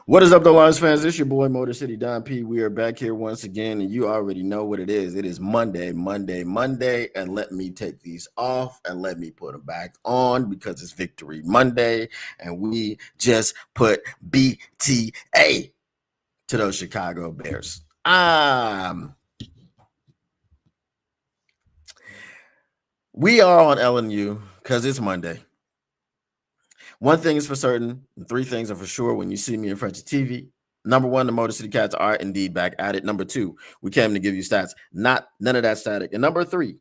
What is up, though, Lions fans? It's your boy, Motor City Don P. We are back here once again, and you already know what it is. It is Monday, and let me take these off and let me put them back on because it's Victory Monday, and we just put BTA to those Chicago Bears. We are on LNU because it's Monday. One thing is for certain, and three things are for sure when you see me in front of TV. Number one, the Motor City Cats are indeed back at it. Number two, we came to give you stats, none of that static. And number three,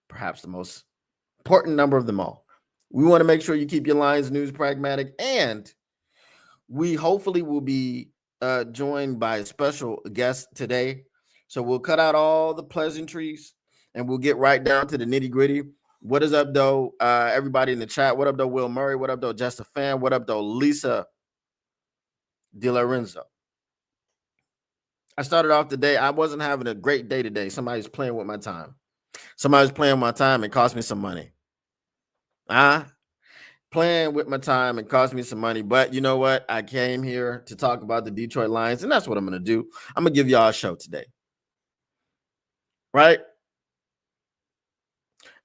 perhaps the most important number of them all. We want to make sure you keep your Lions news pragmatic, and we hopefully will be joined by a special guest today. So we'll cut out all the pleasantries and we'll get right down to the nitty gritty. What is up, though? Everybody in the chat. What up, though, Will Murray? What up, though, Just a Fan? What up, though, Lisa De Lorenzo? I started off the day. I wasn't having a great day today. Somebody's playing with my time. Somebody's playing with my time and cost me some money. Playing with my time and cost me some money. But you know what? I came here to talk about the Detroit Lions, and that's what I'm going to do. I'm going to give y'all a show today. Right?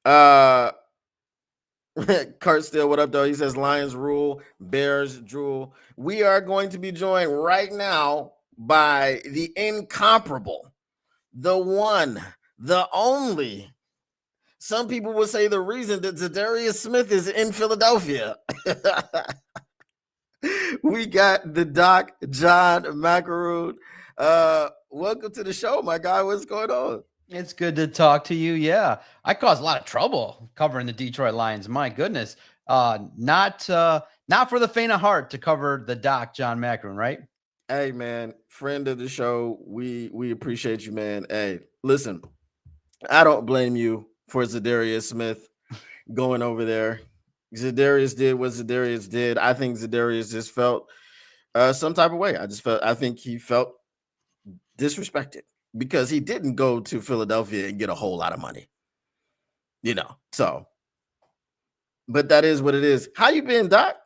Kurt Steele, what up, though? He says Lions rule, Bears drool. We are going to be joined right now by the incomparable, the one, the only. Some people would say the reason that Zadarius Smith is in Philadelphia. We got the Doc, John McElroy. Welcome to the show, my guy. What's going on? It's good to talk to you. Yeah, I caused a lot of trouble covering the Detroit Lions. My goodness, not for the faint of heart to cover the Doc, John McElroy, right? Hey, man, friend of the show. We appreciate you, man. Hey, listen, I don't blame you for Zadarius Smith going over there. Zadarius did what Zadarius did. I think Zadarius just felt some type of way. I think he felt disrespected because he didn't go to Philadelphia and get a whole lot of money, so. But that is what it is. How you been, Doc?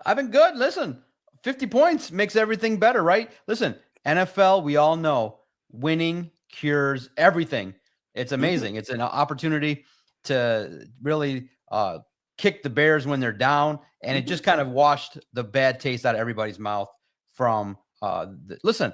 I've been good. Listen, 50 points makes everything better, right? Listen, NFL, we all know winning cures everything. It's amazing. Mm-hmm. It's an opportunity to really kick the Bears when they're down, and it just kind of washed the bad taste out of everybody's mouth from listen,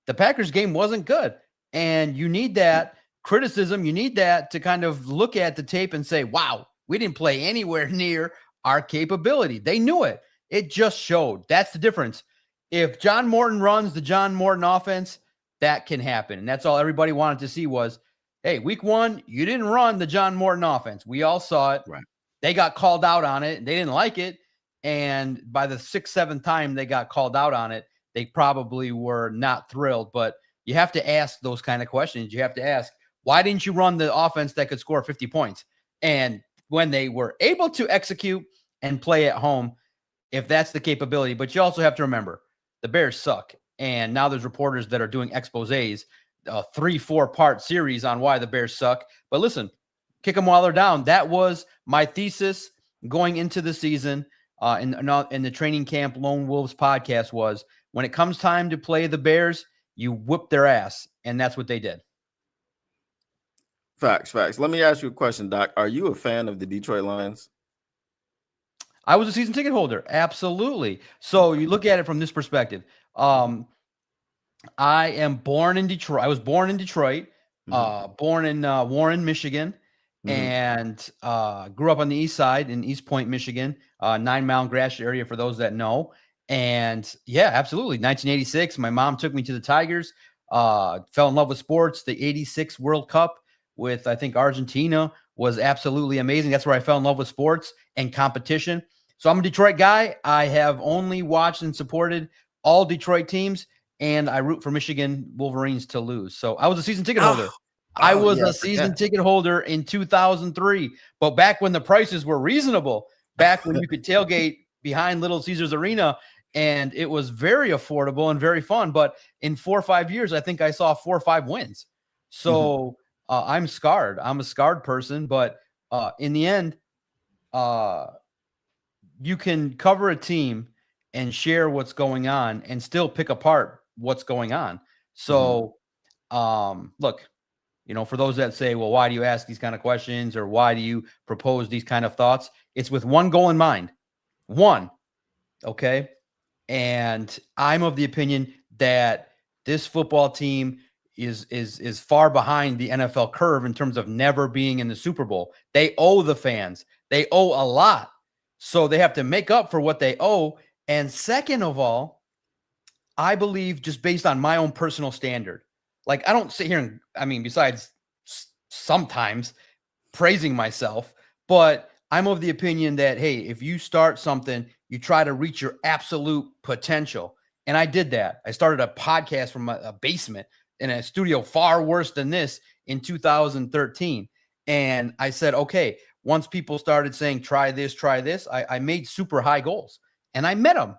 the Packers game wasn't good, and you need that criticism. You need that to kind of look at the tape and say, wow, we didn't play anywhere near our capability. They knew it. It just showed. That's the difference. If John Morton runs the John Morton offense, that can happen. And that's all everybody wanted to see was, hey, week one, you didn't run the John Morton offense. We all saw it. Right. They got called out on it. They didn't like it. And by the 6th, 7th time they got called out on it, they probably were not thrilled. But you have to ask those kind of questions. You have to ask, why didn't you run the offense that could score 50 points? And when they were able to execute and play at home, if that's the capability. But you also have to remember, the Bears suck. And now there's reporters that are doing exposés, a 3-4 part series on why the Bears suck. But listen, kick them while they're down. That was my thesis going into the season in the training camp Lone Wolves podcast was, when it comes time to play the Bears, you whip their ass. And that's what they did. Facts. Let me ask you a question, Doc. Are you a fan of the Detroit Lions? I was a season ticket holder. Absolutely. So you look at it from this perspective. I am born in Detroit. I was born in Detroit, born in Warren, Michigan, and grew up on the east side in East Point, Michigan, 9 Mile and Gratiot area for those that know. And yeah, absolutely. 1986, my mom took me to the Tigers, fell in love with sports. The 86 World Cup with, I think, Argentina was absolutely amazing. That's where I fell in love with sports and competition. So I'm a Detroit guy. I have only watched and supported all Detroit teams, and I root for Michigan Wolverines to lose. So I was a season ticket holder. I was a season ticket holder in 2003, but back when the prices were reasonable, back when you could tailgate behind Little Caesars Arena, and it was very affordable and very fun. But in 4 or 5 years, I think I saw 4 or 5 wins. So I'm scarred. I'm a scarred person, but in the end, you can cover a team and share what's going on and still pick apart what's going on. Mhm. So, look, for those that say, well, why do you ask these kind of questions or why do you propose these kind of thoughts? It's with one goal in mind. One, okay? And I'm of the opinion that this football team is far behind the NFL curve in terms of never being in the Super Bowl. They owe the fans. They owe a lot. So they have to make up for what they owe. And second of all, I believe just based on my own personal standard. Like I don't sit here and besides sometimes praising myself, but I'm of the opinion that, hey, if you start something, you try to reach your absolute potential. And I did that. I started a podcast from a basement in a studio far worse than this in 2013. And I said, okay, once people started saying, try this, I made super high goals and I met them.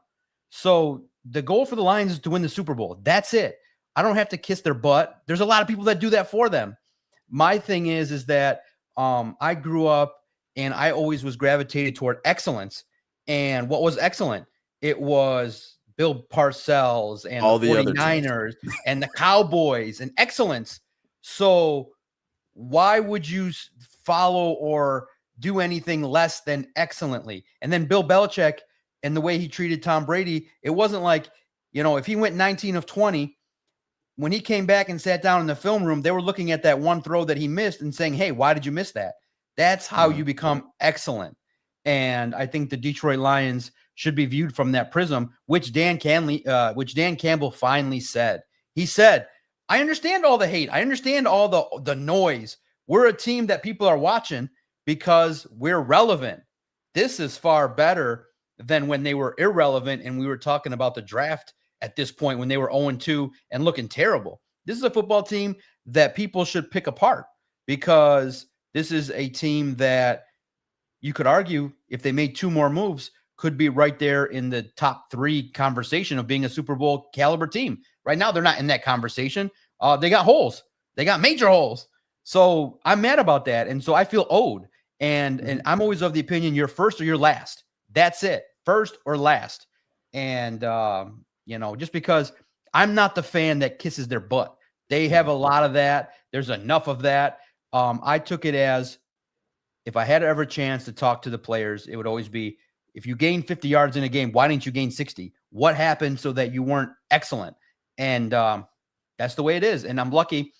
So the goal for the Lions is to win the Super Bowl. That's it. I don't have to kiss their butt. There's a lot of people that do that for them. My thing is that I grew up and I always was gravitated toward excellence. And what was excellent? It was Bill Parcells and the All the other teams. 49ers and the Cowboys and excellence. So why would you follow or do anything less than excellently? And then Bill Belichick and the way he treated Tom Brady, it wasn't like, if he went 19 of 20, when he came back and sat down in the film room, they were looking at that one throw that he missed and saying, hey, why did you miss that? That's how you become excellent. And I think the Detroit Lions should be viewed from that prism, which Dan Campbell finally said. He said, I understand all the hate. I understand all the noise. We're a team that people are watching because we're relevant. This is far better than when they were irrelevant and we were talking about the draft at this point when they were 0-2 and looking terrible. This is a football team that people should pick apart because this is a team that you could argue if they made two more moves could be right there in the top 3 conversation of being a Super Bowl caliber team. Right now, they're not in that conversation. They got holes. They got major holes. So I'm mad about that. And so I feel owed. And I'm always of the opinion you're first or you're last. That's it. First or last. And, just because I'm not the fan that kisses their butt. They have a lot of that. There's enough of that. I took it as if I had ever a chance to talk to the players, it would always be, if you gain 50 yards in a game, why didn't you gain 60? What happened so that you weren't excellent? And that's the way it is. And I'm lucky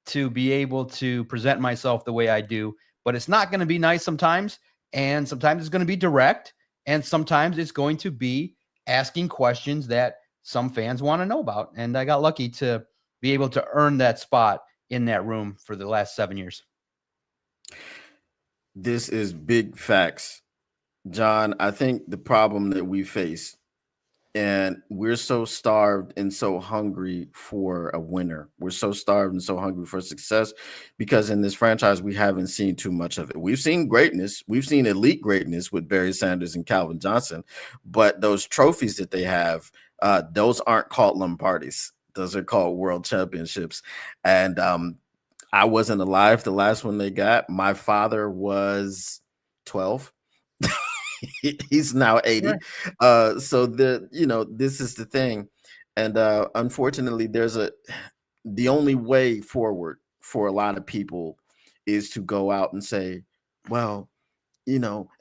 to be able to present myself the way I do, but it's not going to be nice sometimes. And sometimes it's going to be direct. And sometimes it's going to be asking questions that some fans want to know about. And I got lucky to be able to earn that spot in that room for the last 7 years. This is big facts, John. I think the problem that we face, and we're so starved and so hungry for a winner. We're so starved and so hungry for success because in this franchise, we haven't seen too much of it. We've seen greatness. We've seen elite greatness with Barry Sanders and Calvin Johnson, but those trophies that they have, those aren't called Lombardis. Those are called world championships. And I wasn't alive the last one they got. My father was 12. He's now 80. So this is the thing. And unfortunately, the only way forward for a lot of people is to go out and say, well,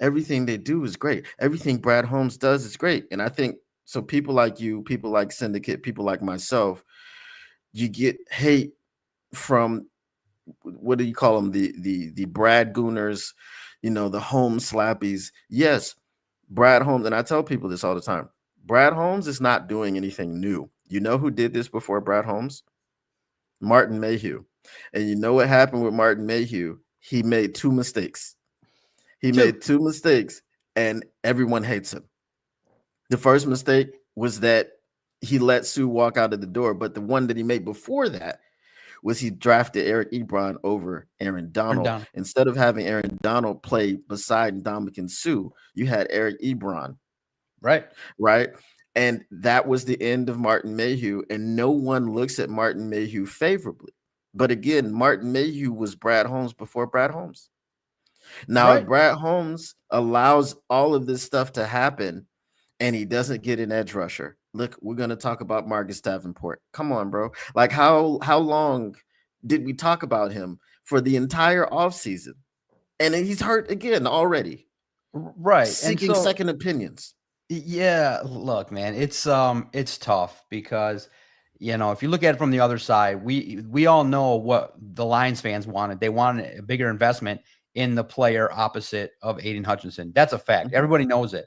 everything they do is great. Everything Brad Holmes does is great. And I think so people like you, people like Syndicate, people like myself, you get hate from, what do you call them, the Brad Gooners, the home slappies. Yes, Brad Holmes, and I tell people this all the time, Brad Holmes is not doing anything new. You know who did this before Brad Holmes? Martin Mayhew. And you know what happened with Martin Mayhew? He made 2 mistakes. Made 2 mistakes, and everyone hates him. The first mistake was that he let Sue walk out of the door, but the one that he made before that was he drafted Eric Ebron over Aaron Donald. Instead of having Aaron Donald play beside Ndamukong Suh, you had Eric Ebron. Right. And that was the end of Martin Mayhew, and no one looks at Martin Mayhew favorably. But again, Martin Mayhew was Brad Holmes before Brad Holmes. Now, if Right. Brad Holmes allows all of this stuff to happen and he doesn't get an edge rusher, look, we're going to talk about Marcus Davenport. Come on, bro. Like how long did we talk about him for the entire offseason? And he's hurt again already, Right. And seeking so, second opinions. yeah, look, man, it's tough because if you look at it from the other side, we all know what the Lions fans wanted. They wanted a bigger investment in the player opposite of Aiden Hutchinson. That's a fact. Mhm. Everybody knows it.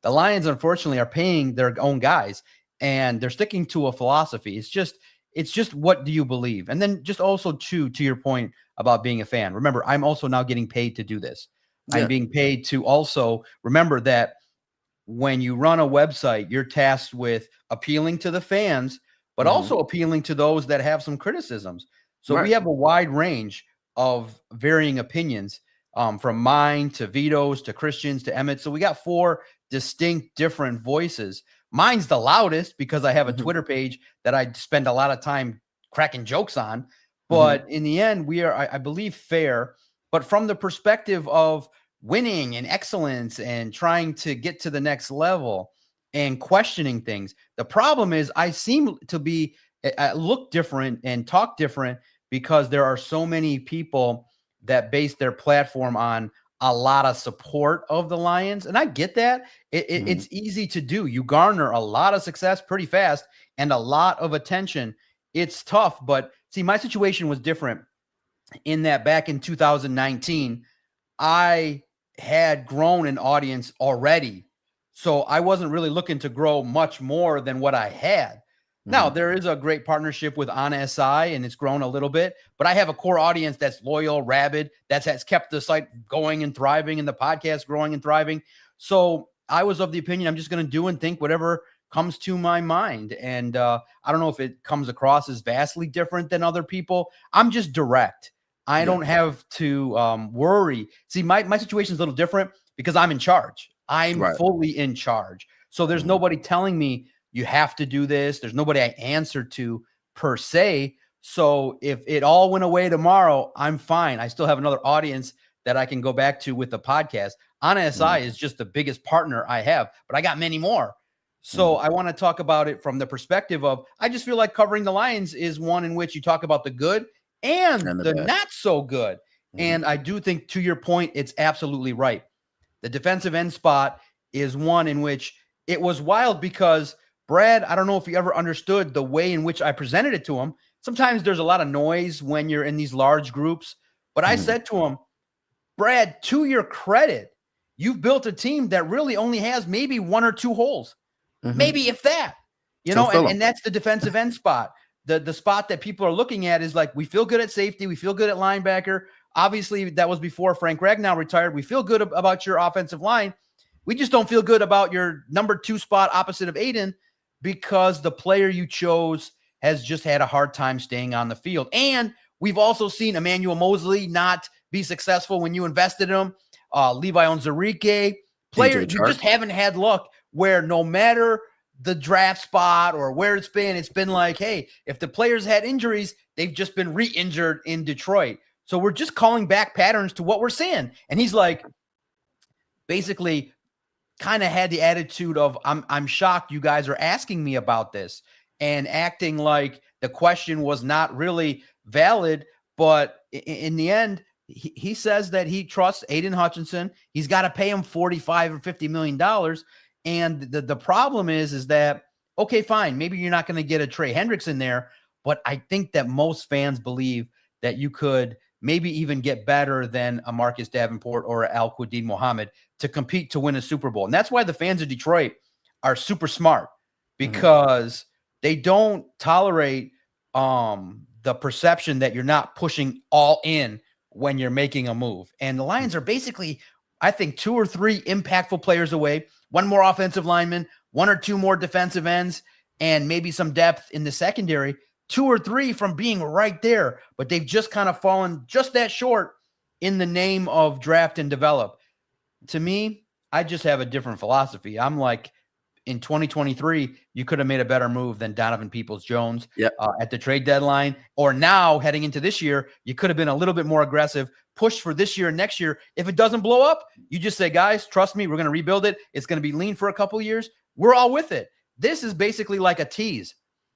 The Lions, unfortunately, are paying their own guys and they're sticking to a philosophy. It's just what do you believe? And then just also to your point about being a fan. Remember, I'm also now getting paid to do this. I'm Yeah. being paid to also remember that when you run a website, you're tasked with appealing to the fans, but Hmm. also appealing to those that have some criticisms. So we Right. have a wide range of varying opinions, from mine to Vito's to Christian's to Emmett. So we got four distinct different voices. Mine's the loudest because I have a Hmm. Twitter page that I spend a lot of time cracking jokes on. Hmm. But in the end, we are, I believe, fair. But from the perspective of winning and excellence and trying to get to the next level and questioning things. The problem is I seem to be look different and talk different because there are so many people that base their platform on a lot of support of the Lions. And I get that. Hmm. It's easy to do. You garner a lot of success pretty fast and a lot of attention. It's tough, but see, my situation was different in that back in 2019, I had grown an audience already. So I wasn't really looking to grow much more than what I had. Now, Hmm. there is a great partnership with On SI and it's grown a little bit, but I have a core audience that's loyal, rabid, that has kept the site going and thriving and the podcast growing and thriving. So I was of the opinion I'm just going to do and think whatever comes to my mind. And I don't know if it comes across as vastly different than other people. I'm just direct. I Yeah. don't have to worry. See, my situation is a little different because I'm in charge. I'm Right. fully in charge. So there's Hmm. nobody telling me you have to do this. There's nobody I answer to per se. So if it all went away tomorrow, I'm fine. I still have another audience that I can go back to with the podcast. On Hmm. SI is just the biggest partner I have, but I got many more. So Hmm. I want to talk about it from the perspective of I just feel like covering the Lions is one in which you talk about the good and And the the bad. not so good. Hmm. And I do think, to your point, it's absolutely right. The defensive end spot is one in which it was wild because Brad, I don't know if you ever understood the way in which I presented it to him. Sometimes there's a lot of noise when you're in these large groups, but I Hmm. said to him, Brad, to your credit, you've built a team that really only has maybe one or two holes, Hmm. maybe if that, So fill them. and that's the defensive end spot. The spot that people are looking at is like, we feel good at safety. We feel good at linebacker. Obviously, that was before Frank Ragnow retired. We feel good about your offensive line. We just don't feel good about your number two spot opposite of Aiden because the player you chose has just had a hard time staying on the field. And we've also seen Emmanuel Mosley not be successful when you invested in him. Levi Onwuzurike, player, DJ we Chark. just haven't had luck where no matter the draft spot or where it's been like, hey, if the players had injuries, they've just been re-injured in Detroit. So we're just calling back patterns to what we're seeing. And he's like, basically kind of had the attitude of I'm shocked you guys are asking me about this and acting like the question was not really valid. But in the end, he says that he trusts Aiden Hutchinson. He's got to pay him 45 or $50 million. And the problem is that, okay, fine, maybe you're not going to get a Trey Hendricks in there, but I think that most fans believe that you could maybe even get better than a Marcus Davenport or Al Quadin Muhammad to compete to win a Super Bowl. And that's why the fans of Detroit are super smart Hmm. because they don't tolerate the perception that you're not pushing all in when you're making a move. And the Lions are basically, I think, two or three impactful players away, one more offensive lineman, one or two more defensive ends, and maybe some depth in the secondary, two or three from being right there. But they've just kind of fallen just that short in the name of draft and develop. To me, I just have a different philosophy. I'm like, in 2023, you could have made a better move than Donovan Peoples-Jones Yep. At the trade deadline. Or now, heading into this year, you could have been a little bit more aggressive, push for this year and next year. If it doesn't blow up, you just say, guys, trust me, we're going to rebuild it. It's going to be lean for a couple of years. We're all with it. This is basically like a tease.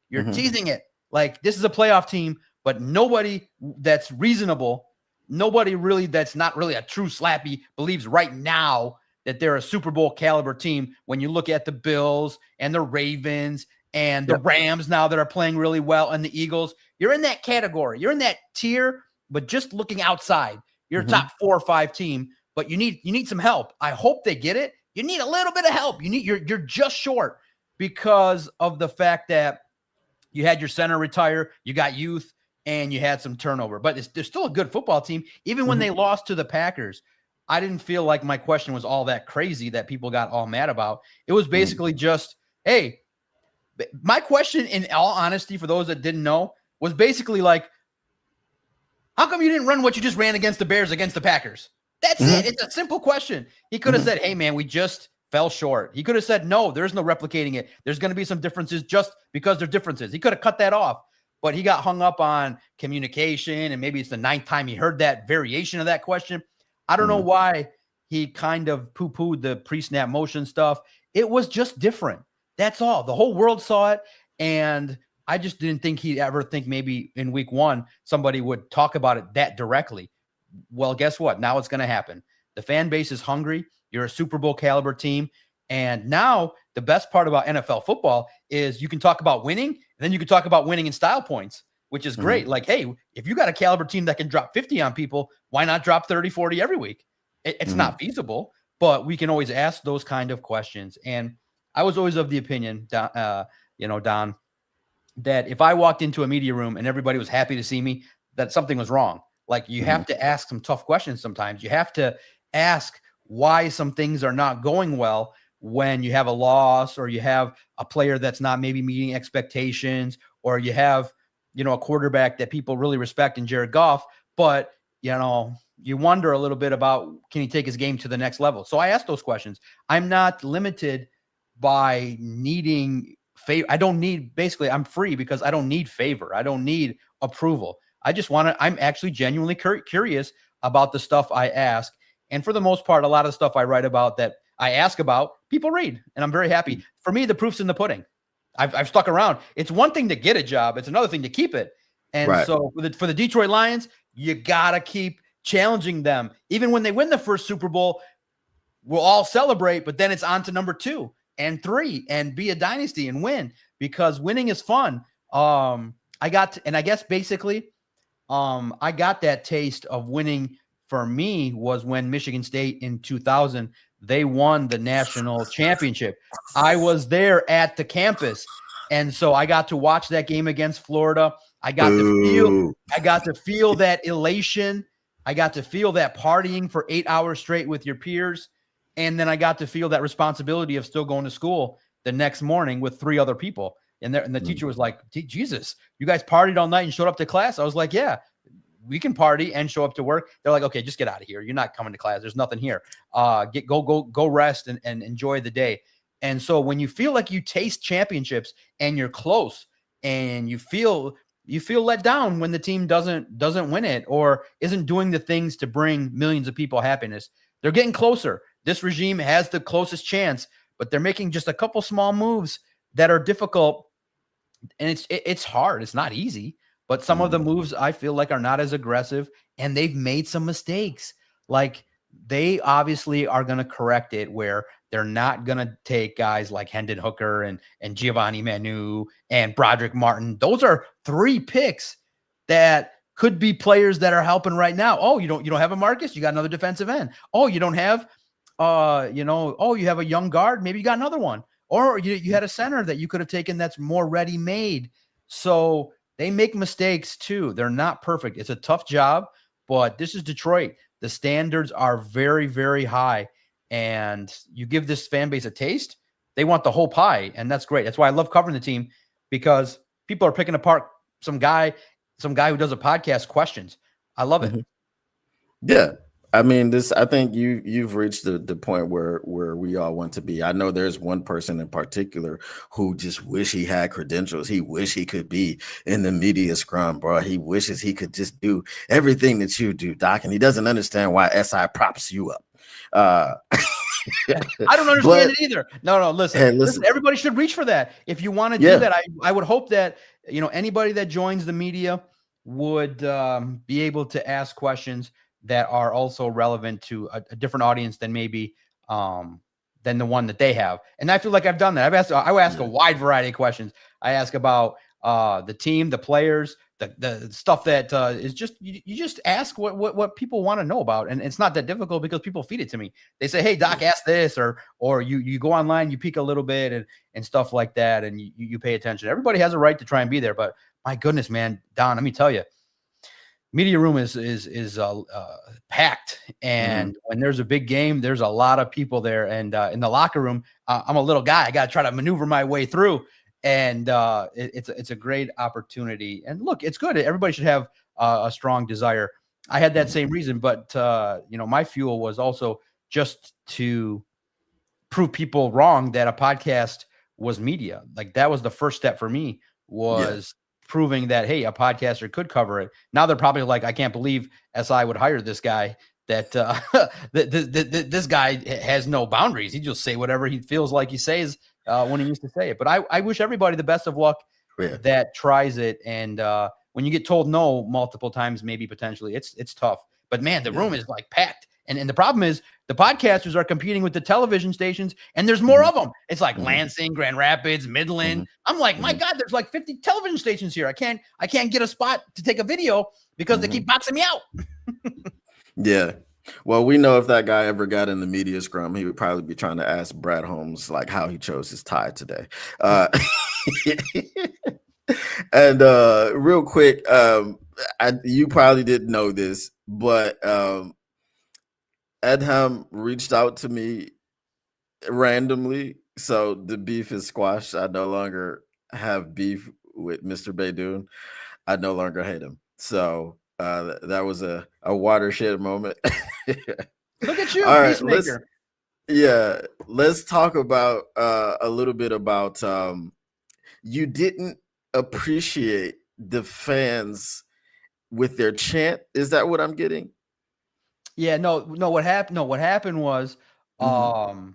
You're teasing it. Like, this is a playoff team, but nobody that's reasonable, nobody really that's not really a true slappy believes right now that they're a Super Bowl caliber team when you look at the Bills and the Ravens and the Rams now that are playing really well and the Eagles. You're in that category. You're in that tier, but just looking outside. You're a top 4 or 5 team, but you need some help. I hope they get it. You need a little bit of help. You're just short because of the fact that you had your center retire, you got youth, and you had some turnover. But they're still a good football team. Even when they lost to the Packers, I didn't feel like my question was all that crazy that people got all mad about. It was basically just, hey, my question, in all honesty, for those that didn't know, was basically like, how come you didn't run what you just ran against the Bears against the Packers? That's it. It's a simple question. He could have said, hey, man, we just fell short. He could have said, no, there's no replicating it. There's going to be some differences just because there's differences. He could have cut that off, but he got hung up on communication, and maybe it's the 9th time he heard that variation of that question. I don't know why he kind of poo-pooed the pre-snap motion stuff. It was just different. That's all. The whole world saw it, and I just didn't think he'd ever think maybe in week 1 somebody would talk about it that directly. Well, guess what? Now it's going to happen. The fan base is hungry. You're a Super Bowl caliber team. And now the best part about NFL football is you can talk about winning, and then you can talk about winning in style points, which is great. Like, hey, if you got a caliber team that can drop 50 on people, why not drop 30, 40 every week? It's not feasible, but we can always ask those kind of questions. And I was always of the opinion, Don, that if I walked into a media room and everybody was happy to see me, that something was wrong. Like, you have to ask some tough questions sometimes. You have to ask why some things are not going well when you have a loss, or you have a player that's not maybe meeting expectations, or you have, a quarterback that people really respect in Jared Goff, but, you wonder a little bit about, can he take his game to the next level? So I asked those questions. I'm not limited by needing favor. I'm free because I don't need favor. I don't need approval. I'm actually genuinely curious about the stuff I ask. And for the most part, a lot of the stuff I write about that I ask about, people read, and I'm very happy. For me, the proof's in the pudding. I've stuck around. It's one thing to get a job. It's another thing to keep it. And so for the Detroit Lions, you got to keep challenging them. Even when they win the first Super Bowl, we'll all celebrate, but then it's on to number 2 and 3 and be a dynasty and win, because winning is fun. I got that taste of winning for me was when Michigan State in 2000, they won the national championship. I was there at the campus. And so I got to watch that game against Florida. I got to feel that elation. I got to feel that partying for 8 hours straight with your peers. And then I got to feel that responsibility of still going to school the next morning with 3 other people. And the teacher was like, Jesus, you guys partied all night and showed up to class? I was like, yeah, we can party and show up to work. They're like, okay, just get out of here. You're not coming to class. There's nothing here. Go rest and enjoy the day. And so when you feel like you taste championships and you're close, and you feel let down when the team doesn't win it, or isn't doing the things to bring millions of people happiness, they're getting closer. This regime has the closest chance, but they're making just a couple small moves that are difficult. And it's hard. It's not easy, but some of the moves I feel like are not as aggressive, and they've made some mistakes. Like, they obviously are going to correct it, where they're not going to take guys like Hendon Hooker and Giovanni Manu and Broderick Martin. Those are 3 picks that could be players that are helping right now. Oh, you don't have a Marcus? You got another defensive end. Oh, you don't have, you have a young guard. Maybe you got another one. Or you had a center that you could have taken that's more ready-made. So they make mistakes too. They're not perfect. It's a tough job, but this is Detroit. The standards are very, very high. And you give this fan base a taste, they want the whole pie, and that's great. That's why I love covering the team, because people are picking apart some guy who does a podcast questions. I love it. Yeah. I mean, this. I think you've reached the point where we all want to be. I know there's one person in particular who just wish he had credentials. He wish he could be in the media scrum, bro. He wishes he could just do everything that you do, Doc, and he doesn't understand why SI props you up. Uh, I don't understand but it either. No, listen, hey, listen. listen, Everybody should reach for that. If you want to do yeah, that, I would hope that anybody that joins the media would be able to ask questions that are also relevant to a different audience than maybe than the one that they have. And I feel like I've done that. I ask a yeah, wide variety of questions. I ask about the team, the players, the stuff that is just you just ask what people want to know about, and it's not that difficult because people feed it to me. They say, "Hey, Doc, yeah, ask this," or you go online, you peek a little bit and stuff like that, and you pay attention. Everybody has a right to try and be there, but my goodness, man, Don, let me tell you, media room is packed, hmm and when there's a big game, there's a lot of people there. And in the locker room, I'm a little guy. I got to try to maneuver my way through, and it's a great opportunity. And look, it's good. Everybody should have a strong desire. I had that hmm same reason, but my fuel was also just to prove people wrong that a podcast was media. Like that was the first step for me, yeah, was proving that, hey, a podcaster could cover it. Now they're probably like, I can't believe SI would hire this guy. That this guy has no boundaries. He just say whatever he feels like he says when he needs to say it. But I wish everybody the best of luck yeah, that tries it. And when you get told no multiple times, maybe potentially it's tough. But man, the yeah, room is like packed. And the problem is the podcasters are competing with the television stations, and there's more hmm of them. It's like hmm Lansing, Grand Rapids, hmm Midland. I'm like, my hmm God, there's like 50 television stations here. I can't get a spot to take a video because they hmm keep boxing me out. yeah. Well, we know if that guy ever got in the media scrum, he would probably be trying to ask Brad Holmes like how he chose his tie today. Uh, and real quick, you probably didn't know this, but Edham reached out to me randomly, so the beef is squashed. I no longer have beef with Mr. Baydoun. I no longer hate him. So that was a watershed moment. Look at you, All right, peacemaker. let's talk about a little bit about you didn't appreciate the fans with their chant. Is that what I'm getting? Yeah, no. What happened? No, what happened was, Mm-hmm. um,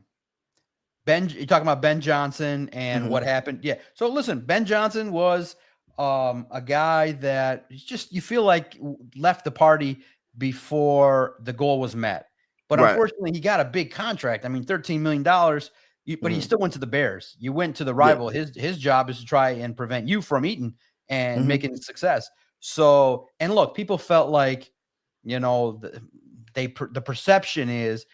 you're talking about Ben Johnson and Mm-hmm. what happened. Yeah. So listen, Ben Johnson was a guy that you feel like left the party before the goal was met. But Right. unfortunately, he got a big contract. I mean, $13 million. But he Mm-hmm. still went to the Bears. You went to the Yeah. rival. His job is to try and prevent you from eating and Mm-hmm. making success. So, and look, people felt like, you know, the perception is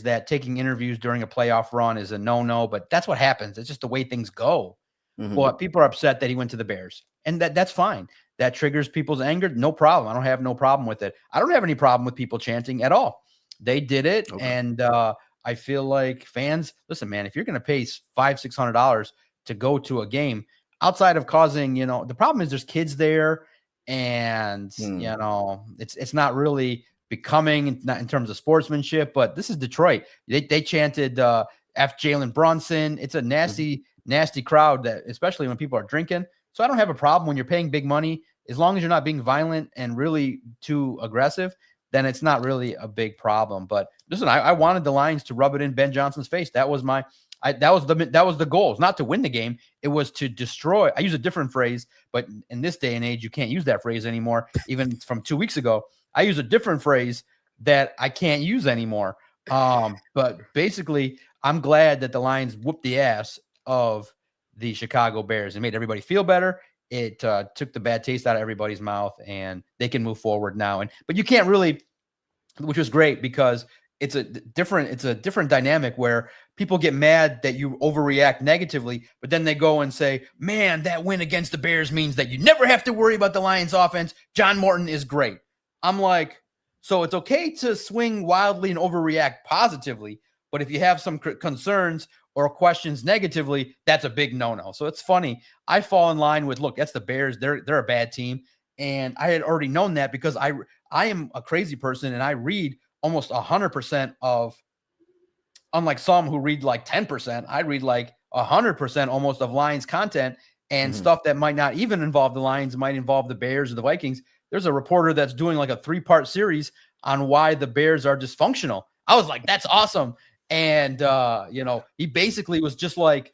that taking interviews during a playoff run is a no-no, but that's what happens. It's just the way things go. Mm-hmm. But people are upset that he went to the Bears, and that's fine. That triggers people's anger. No problem. I don't have no problem with it. I don't have any problem with people chanting at all. They did it, Okay. and I feel like fans, listen, man, if you're going to pay $500-$600 to go to a game, outside of causing, the problem is there's kids there, and Mm. it's not really becoming, not in terms of sportsmanship. But this is Detroit. They chanted F Jalen Brunson. It's a Mhm. nasty crowd, that especially when people are drinking. So I don't have a problem when you're paying big money, as long as you're not being violent and really too aggressive. Then it's not really a big problem. But listen, I wanted the Lions to rub it in Ben Johnson's face. That was that was the goal. It's not to win the game. It was to destroy. I use a different phrase, but in this day and age, you can't use that phrase anymore. Even from 2 weeks ago, I use a different phrase that I can't use anymore. But basically, I'm glad that the Lions whooped the ass of the Chicago Bears and made everybody feel better. It took the bad taste out of everybody's mouth, and they can move forward now. But you can't really, which was great, because it's a different dynamic where people get mad that you overreact negatively, but then they go and say, man, that win against the Bears means that you never have to worry about the Lions offense. John Morton is great. I'm like, so it's okay to swing wildly and overreact positively, but if you have some concerns or questions negatively, that's a big no-no. So it's funny. I fall in line with, look, that's the Bears. They're a bad team. And I had already known that because I am a crazy person, and I read almost 100% of, unlike some who read like 10%, I read like 100% almost of Lions content and stuff that might not even involve the Lions, might involve the Bears or the Vikings. There's a reporter that's doing like a 3-part series on why the Bears are dysfunctional. I was like, that's awesome. And, he basically was just like,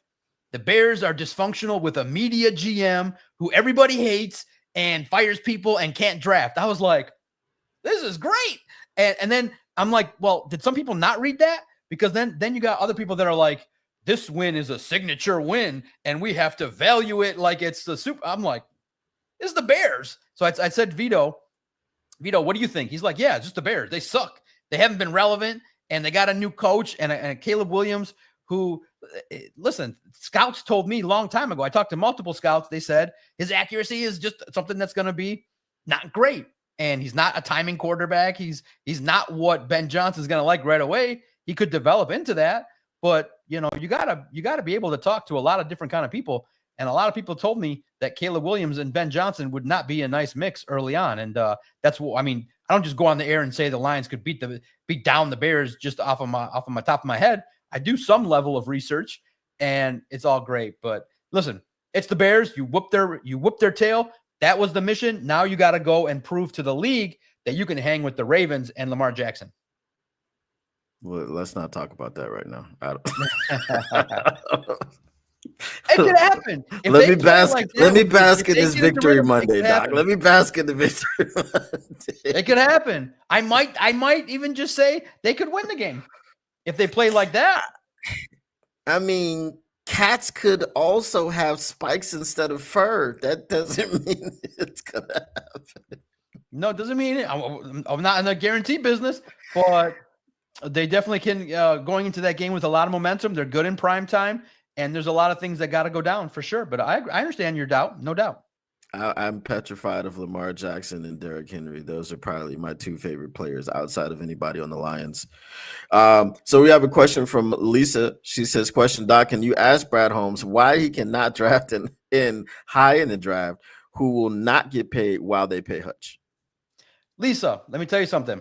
the Bears are dysfunctional with a media GM who everybody hates and fires people and can't draft. I was like, this is great. And then I'm like, well, did some people not read that? Because then you got other people that are like, this win is a signature win and we have to value it like it's the super. I'm like, it's the Bears. So I said, Vito, what do you think? He's like, yeah, it's just the Bears. They suck. They haven't been relevant and they got a new coach and Caleb Williams who, listen, scouts told me a long time ago. I talked to multiple scouts. They said his accuracy is just something that's going to be not great. And he's not a timing quarterback. He's not what Ben Johnson's going to like right away. He could develop into that, but you gotta be able to talk to a lot of different kind of people. And a lot of people told me that Caleb Williams and Ben Johnson would not be a nice mix early on. And that's what I mean. I don't just go on the air and say the Lions could beat down the Bears just off of my top of my head. I do some level of research, and it's all great. But listen, it's the Bears. You whoop their tail. That was the mission. Now you got to go and prove to the league that you can hang with the Ravens and Lamar Jackson. Well, let's not talk about that right now. It could happen. Let me bask in this victory Monday, Doc. Let me bask in the victory Monday. It could happen. I might even just say they could win the game if they play like that. I mean, cats could also have spikes instead of fur. That doesn't mean it's gonna happen. No, it doesn't mean it. I'm not in the guarantee business, but they definitely can. Going into that game with a lot of momentum, they're good in prime time, and there's a lot of things that got to go down for sure. But I understand your doubt, no doubt. I'm petrified of Lamar Jackson and Derrick Henry. Those are probably my two favorite players outside of anybody on the Lions. So we have a question from Lisa. She says, question, Doc, can you ask Brad Holmes why he cannot draft in high in the draft who will not get paid while they pay Hutch? Lisa, let me tell you something.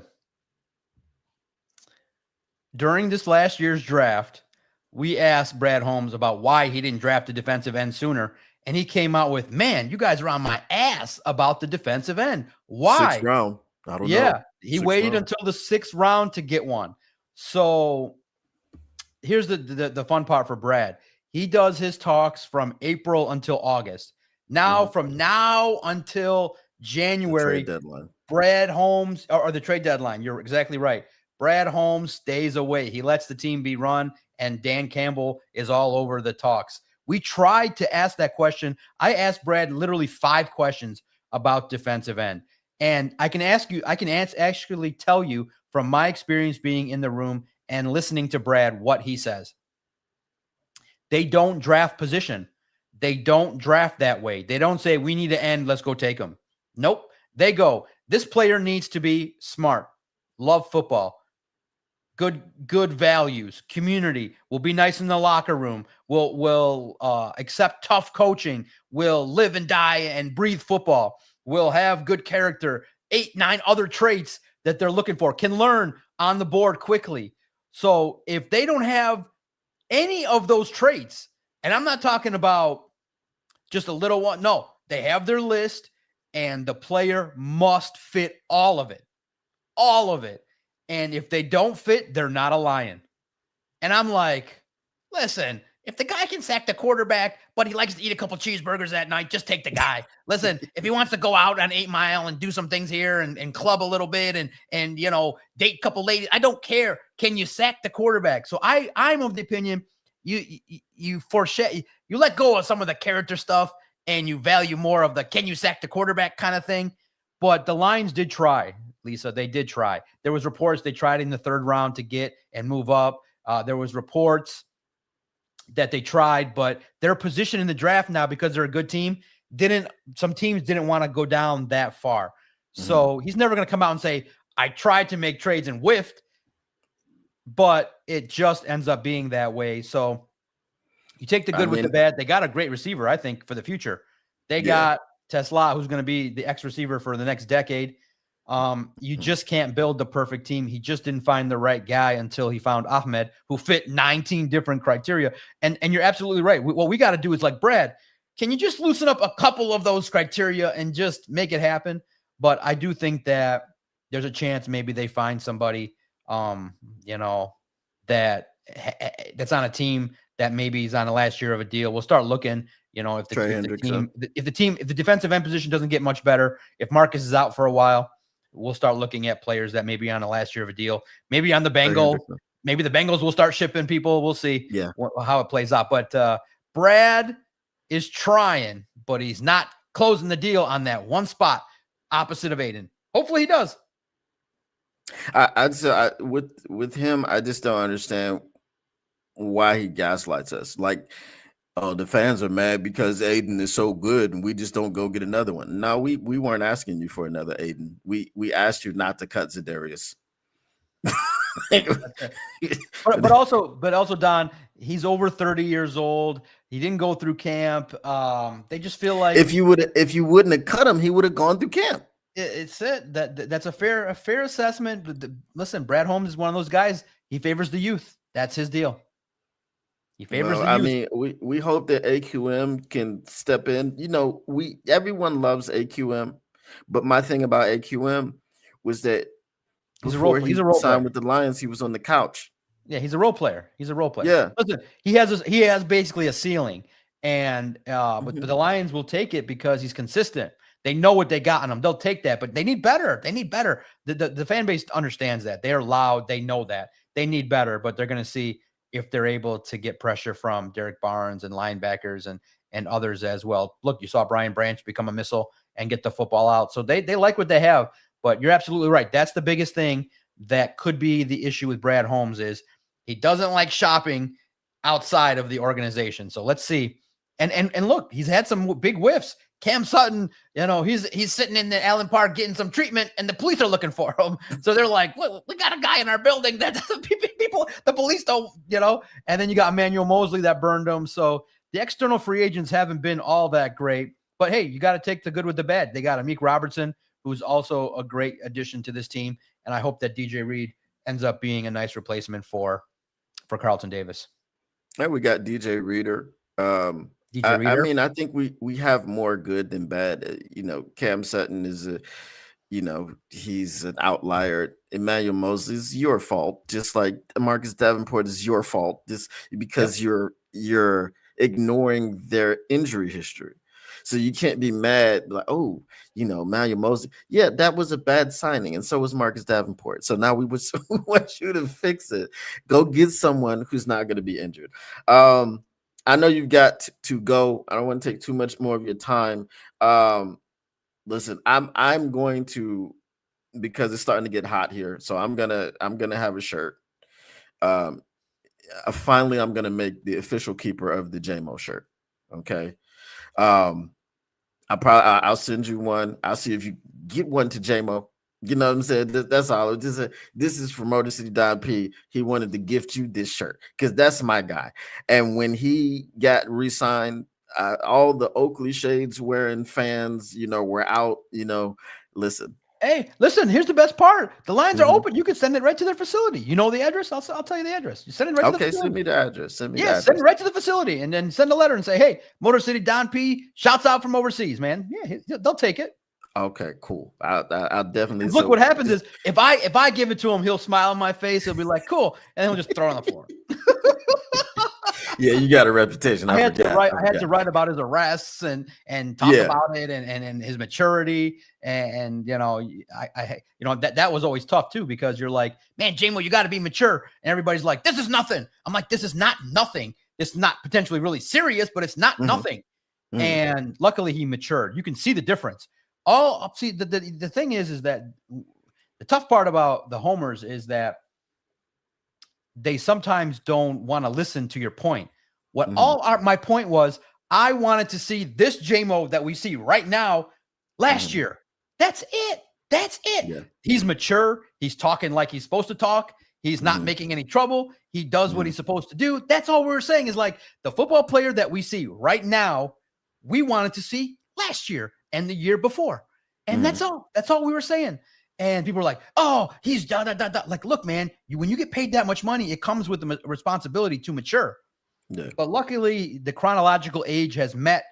During this last year's draft, we asked Brad Holmes about why he didn't draft a defensive end sooner. And he came out with, man, you guys are on my ass about the defensive end. Why? 6th round. I don't know. He waited until the 6th round to get one. So here's the fun part for Brad. He does his talks from April until August. Now, from now until January, the trade deadline. Brad Holmes, or the trade deadline, you're exactly right. Brad Holmes stays away. He lets the team be run, and Dan Campbell is all over the talks. We tried to ask that question. I asked Brad literally 5 questions about defensive end. And I can actually tell you from my experience being in the room and listening to Brad what he says. They don't draft position. They don't draft that way. They don't say, we need to end, let's go take him. Nope. They go, this player needs to be smart, love football, good values, community, will be nice in the locker room, will accept tough coaching, will live and die and breathe football, will have good character, 8, 9 other traits that they're looking for, can learn on the board quickly. So if they don't have any of those traits, and I'm not talking about just a little one, no, they have their list and the player must fit all of it. All of it. And if they don't fit, they're not a Lion. And I'm like, listen, if the guy can sack the quarterback, but he likes to eat a couple cheeseburgers at night, just take the guy. Listen, if he wants to go out on 8 Mile and do some things here and club a little bit and date a couple ladies, I don't care. Can you sack the quarterback? So I'm of the opinion you let go of some of the character stuff and you value more of the can you sack the quarterback kind of thing. But the Lions did try. Lisa, they did try. There was reports they tried in the 3rd round to get and move up. There was reports that they tried, but their position in the draft now, because they're a good team, some teams didn't want to go down that far. So he's never going to come out and say, I tried to make trades and whiffed, but it just ends up being that way. So you take the good with the bad. They got a great receiver, I think, for the future. They got Tesla, who's going to be the X receiver for the next decade. You just can't build the perfect team. He just didn't find the right guy until he found Ahmed, who fit 19 different criteria. And you're absolutely right. What we got to do is like, Brad, can you just loosen up a couple of those criteria and just make it happen? But I do think that there's a chance maybe they find somebody, that's on a team that maybe he's on the last year of a deal. We'll start looking, if the defensive end position doesn't get much better, if Marcus is out for a while, we'll start looking at players that may be on the last year of a deal, maybe on the Bengals. Maybe the Bengals will start shipping people. We'll see how it plays out. But Brad is trying, but he's not closing the deal on that one spot opposite of Aiden. Hopefully he does. I'd say with him, I just don't understand why he gaslights us. Like, oh, the fans are mad because Aiden is so good and we just don't go get another one. No, we weren't asking you for another Aiden. We asked you not to cut Za'Darius. but also Don, he's over 30 years old. He didn't go through camp. They just feel like if you wouldn't have cut him, he would have gone through camp. It's it. That's a fair assessment. But listen, Brad Holmes is one of those guys. He favors the youth. That's his deal. He favors the youth. I mean, we hope that AQM can step in. Everyone loves AQM, but my thing about AQM was that he's a role player. With the Lions, he was on the couch. Yeah, he's a role player. Yeah. Listen, he has basically a ceiling, and but the Lions will take it because he's consistent. They know what they got on him. They'll take that, but they need better. The fan base understands that. They are loud. They know that. They need better, but they're going to see if they're able to get pressure from Derek Barnes and linebackers and others as well. Look, you saw Brian Branch become a missile and get the football out. So they like what they have, but you're absolutely right. That's the biggest thing that could be the issue with Brad Holmes is he doesn't like shopping outside of the organization. So let's see. And look, he's had some big whiffs. Cam Sutton, he's sitting in the Allen Park getting some treatment, and the police are looking for him. So they're like, we got a guy in our building that people, the police don't, And then you got Emmanuel Mosley that burned him. So the external free agents haven't been all that great. But hey, you got to take the good with the bad. They got Amik Robertson, who's also a great addition to this team, and I hope that DJ Reed ends up being a nice replacement for Carlton Davis. And we got DJ Reader. I mean, I think we have more good than bad. Cam Sutton is he's an outlier. Emmanuel Mosley is your fault, just like Marcus Davenport is your fault, just because you're ignoring their injury history. So you can't be mad like, oh, Emmanuel Mosley. Yeah, that was a bad signing, and so was Marcus Davenport. So now we want you to fix it. Go get someone who's not going to be injured. I know you've got to go. I don't want to take too much more of your time. Listen, I'm going to, because it's starting to get hot here, so I'm gonna have a shirt. Finally, I'm gonna make the official keeper of the JMO shirt. Okay. I'll send you one. I'll see if you get one to JMO. You know what I'm saying? That's all. This is from Motor City Don P. He wanted to gift you this shirt because that's my guy. And when he got re-signed, all the Oakley shades wearing fans, were out. Listen. Hey, listen. Here's the best part: the lines are open. You can send it right to their facility. You know the address. I'll tell you the address. You send it right to the facility. Send me the address. Send it right to the facility, and then send a letter and say, "Hey, Motor City Don P. shouts out from overseas, man." Yeah, they'll take it. Okay, cool. I'll definitely look. What happens is if I give it to him, he'll smile on my face. He'll be like, "Cool," and then he'll just throw it on the floor. Yeah, you got a reputation. I had to write about his arrests and talk about it and his maturity and that was always tough too, because you're like, man, JMO, you got to be mature, and everybody's like, this is nothing. I'm like, this is not nothing. It's not potentially really serious, but it's not nothing. And luckily he matured. You can see the difference. The thing is that the tough part about the homers is that they sometimes don't want to listen to your point. My point was, I wanted to see this JMO that we see right now last year. That's it. Yeah. He's mature. He's talking like he's supposed to talk. He's not making any trouble. He does what he's supposed to do. That's all we were saying, is like the football player that we see right now, we wanted to see last year and the year before. And that's all we were saying. And people are like, oh, he's da da da da. Like, look, man, when you get paid that much money, it comes with the responsibility to mature. Yeah. But luckily, the chronological age has met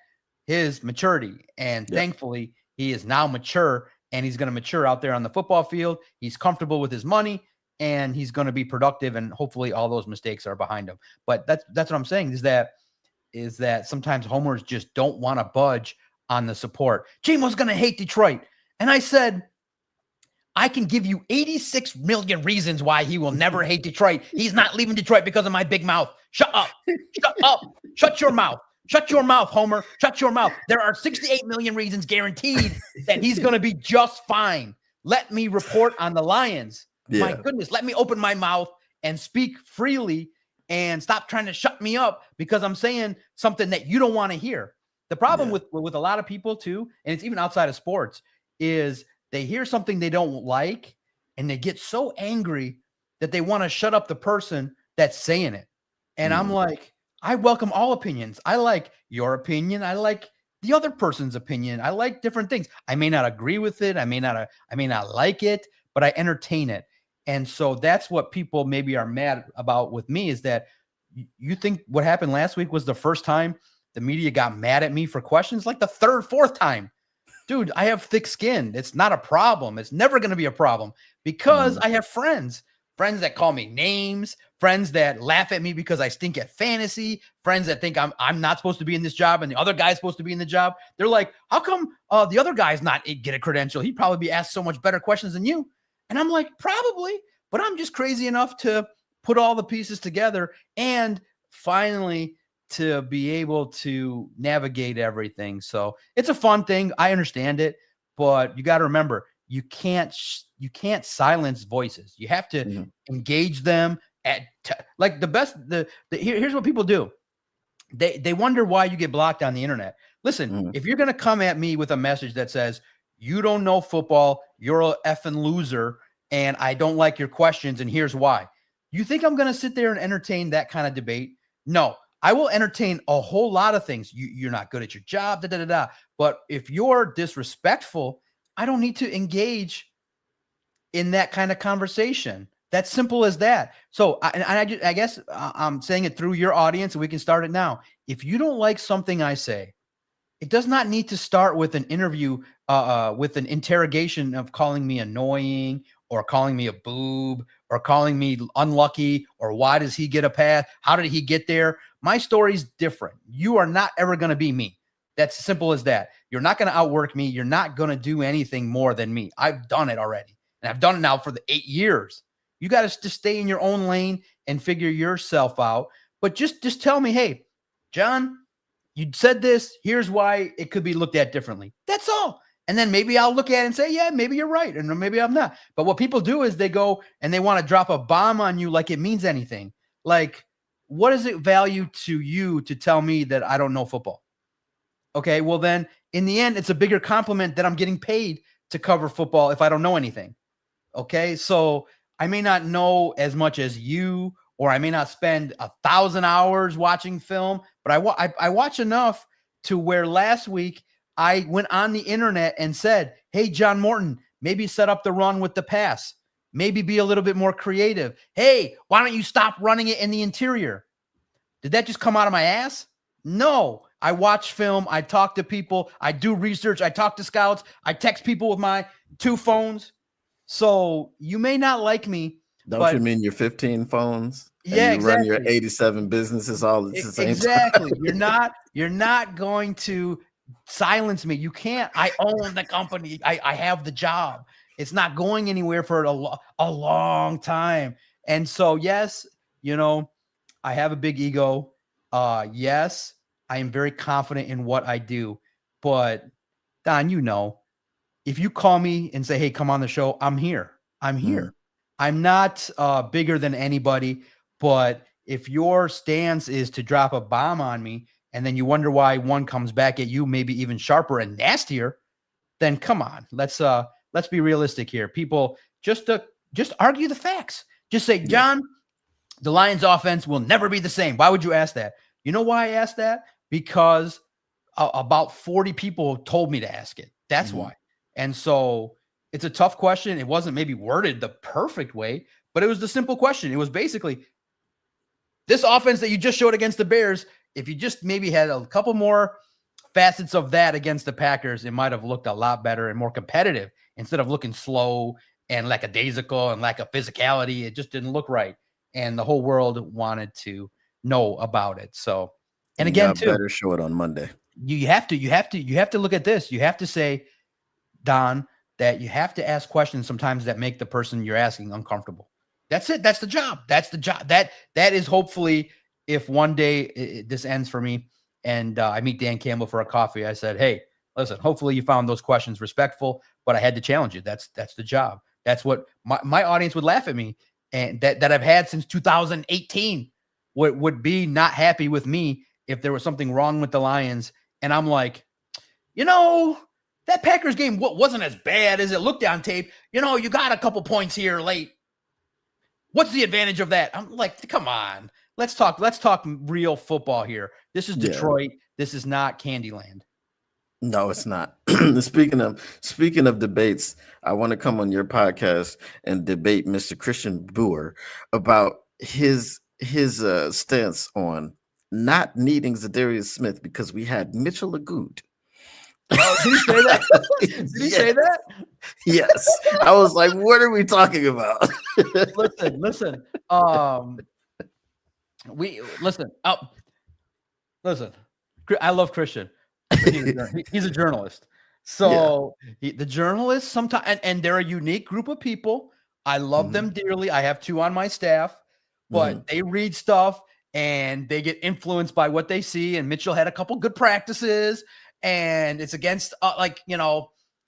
his maturity. And Yeah. thankfully, he is now mature, and he's going to mature out there on the football field. He's comfortable with his money, and he's going to be productive. And hopefully all those mistakes are behind him. But that's what I'm saying is that sometimes homers just don't want to budge on the support. Jamo's going to hate Detroit. And I said, I can give you 86 million reasons why he will never hate Detroit. He's not leaving Detroit because of my big mouth. Shut up. Shut up. Shut your mouth. Shut your mouth, Homer. Shut your mouth. There are 68 million reasons guaranteed that he's going to be just fine. Let me report on the Lions. Yeah. My goodness, let me open my mouth and speak freely and stop trying to shut me up because I'm saying something that you don't want to hear. The problem with a lot of people too, and it's even outside of sports, is they hear something they don't like and they get so angry that they want to shut up the person that's saying it. And I'm like, I welcome all opinions. I like your opinion. I like the other person's opinion. I like different things. I may not agree with it. I may not like it, but I entertain it. And so that's what people maybe are mad about with me is that you think what happened last week was the first time the media got mad at me for questions, like the third, fourth time. Dude, I have thick skin. It's not a problem. It's never going to be a problem because I have friends that call me names, friends that laugh at me because I stink at fantasy, friends that think I'm not supposed to be in this job and the other guy's supposed to be in the job. They're like, how come the other guy's not get a credential? He'd probably be asked so much better questions than you. And I'm like, probably, but I'm just crazy enough to put all the pieces together and finally to be able to navigate everything. So it's a fun thing. I understand it, but you got to remember, you can't silence voices. You have to engage them like the best. Here's what people do. They wonder why you get blocked on the internet. Listen, if you're going to come at me with a message that says, you don't know football, you're a effing loser, and I don't like your questions, and here's why. You think I'm going to sit there and entertain that kind of debate? No. I will entertain a whole lot of things. You're not good at your job, But if you're disrespectful, I don't need to engage in that kind of conversation. That's simple as that. So I guess I'm saying it through your audience, and we can start it now. If you don't like something I say, it does not need to start with an interview, with an interrogation of calling me annoying or calling me a boob or calling me unlucky or why does he get a pass? How did he get there? My story's different. You are not ever going to be me. That's simple as that. You're not going to outwork me. You're not going to do anything more than me. I've done it already. And I've done it now for the 8 years. You got to just stay in your own lane and figure yourself out. But just tell me, hey, John, you said this. Here's why it could be looked at differently. That's all. And then maybe I'll look at it and say, yeah, maybe you're right. And maybe I'm not. But what people do is they go and they want to drop a bomb on you like it means anything. Like, what does it value to you to tell me that I don't know football? Okay, well then in the end, it's a bigger compliment that I'm getting paid to cover football if I don't know anything. Okay, so I may not know as much as you, or I may not spend 1,000 hours watching film, but I watch enough to where last week I went on the internet and said, hey, John Morton, maybe set up the run with the pass. Maybe be a little bit more creative. Hey, why don't you stop running it in the interior? Did that just come out of my ass? No. I watch film. I talk to people. I do research. I talk to scouts. I text people with my 2 phones. So you may not like me. Don't you mean your 15 phones? Yeah, and you exactly. run your 87 businesses all at the same Exactly. time. You're not going to silence me. You can't. I own the company. I have the job. It's not going anywhere for a long time. And so, yes, I have a big ego. Yes, I am very confident in what I do. But Don, if you call me and say, hey, come on the show, I'm here. I'm here. I'm not bigger than anybody. But if your stance is to drop a bomb on me and then you wonder why one comes back at you, maybe even sharper and nastier, then come on. Let's be realistic here. People, just argue the facts. Just say, John, the Lions offense will never be the same. Why would you ask that? You know why I asked that? Because about 40 people told me to ask it. That's why. And so It's a tough question. It wasn't maybe worded the perfect way, but it was the simple question. It was basically, this offense that you just showed against the Bears, if you just maybe had a couple more facets of that against the Packers, it might have looked a lot better and more competitive instead of looking slow and lackadaisical and lack of physicality. It just didn't look right. And the whole world wanted to know about it. So, and again, Y'all too, better show it on Monday. you have to look at this. You have to say, Don, that you have to ask questions sometimes that make the person you're asking uncomfortable. That's it. That's the job. That's the job. That is hopefully, if one day this ends for me and I meet Dan Campbell for a coffee, I said, hey, listen, hopefully you found those questions respectful, but I had to challenge you. That's the job. That's what my audience would laugh at me, and that I've had since 2018 would be not happy with me if there was something wrong with the Lions. And I'm like, that Packers game wasn't as bad as it looked on tape. You got a couple points here late. What's the advantage of that? I'm like, come on. Let's talk real football here. This is Detroit. Yeah. This is not Candyland. No, it's not. Speaking of debates, I want to come on your podcast and debate Mr. Christian Boer about his stance on not needing Zadarius Smith because we had Mitchell Agut. Oh, did he say that? Did he say that? Yes. I was like, what are we talking about? Listen. Listen. I love Christian. He's a journalist. So the journalists sometimes, and they're a unique group of people. I love them dearly. I have 2 on my staff, but they read stuff and they get influenced by what they see. And Mitchell had a couple good practices. And it's against,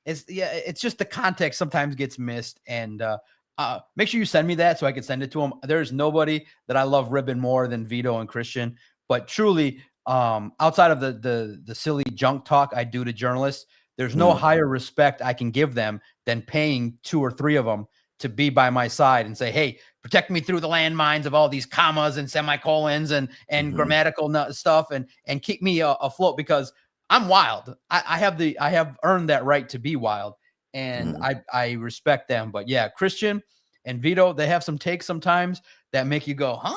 it's just the context sometimes gets missed. And make sure you send me that so I can send it to him. There's nobody that I love ribbing more than Vito and Christian. But truly, outside of the silly junk talk I do to journalists, there's no higher respect I can give them than paying 2 or 3 of them to be by my side and say, hey, protect me through the landmines of all these commas and semicolons and grammatical stuff and keep me afloat, because I'm wild. I have earned that right to be wild, and I respect them. But yeah, Christian and Vito, they have some takes sometimes that make you go, huh?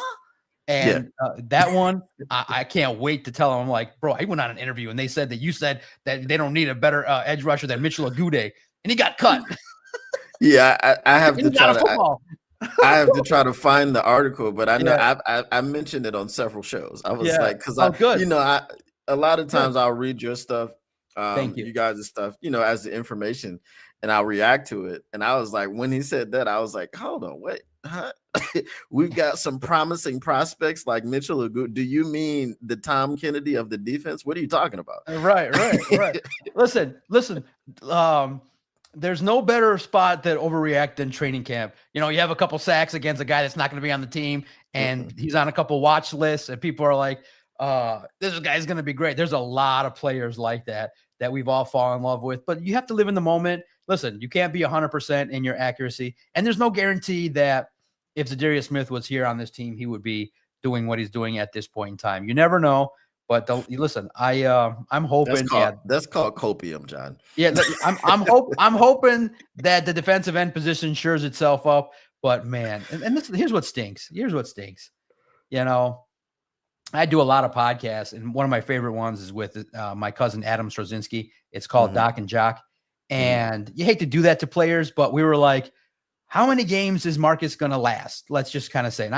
And that one, I can't wait to tell them. I'm like, bro, I went on an interview and they said that you said that they don't need a better edge rusher than Mitchell Agude, and he got cut. Yeah, I have to try to. I have to try to find the article, but I know I mentioned it on several shows. I was like, because a lot of times I'll read your stuff, you guys' stuff, as the information, and I'll react to it. And I was like, when he said that, I was like, hold on, wait, huh? We've got some promising prospects like Mitchell Agut. Do you mean the Tom Kennedy of the defense? What are you talking about? Right. Listen. There's no better spot that overreact than training camp. You have a couple sacks against a guy that's not going to be on the team, and he's on a couple watch lists, and people are like, this guy's going to be great. There's a lot of players like that we've all fallen in love with, but you have to live in the moment. Listen, you can't be 100% in your accuracy, and there's no guarantee that if Zadarius Smith was here on this team, he would be doing what he's doing at this point in time. You never know. But listen, I'm hoping that's called copium, John. Yeah, I'm hoping that the defensive end position shores itself up. But man, and here's what stinks. I do a lot of podcasts, and one of my favorite ones is with my cousin Adam Strozinski. It's called Doc and Jock, and you hate to do that to players, but we were like, how many games is Marcus going to last? Let's just kind of say,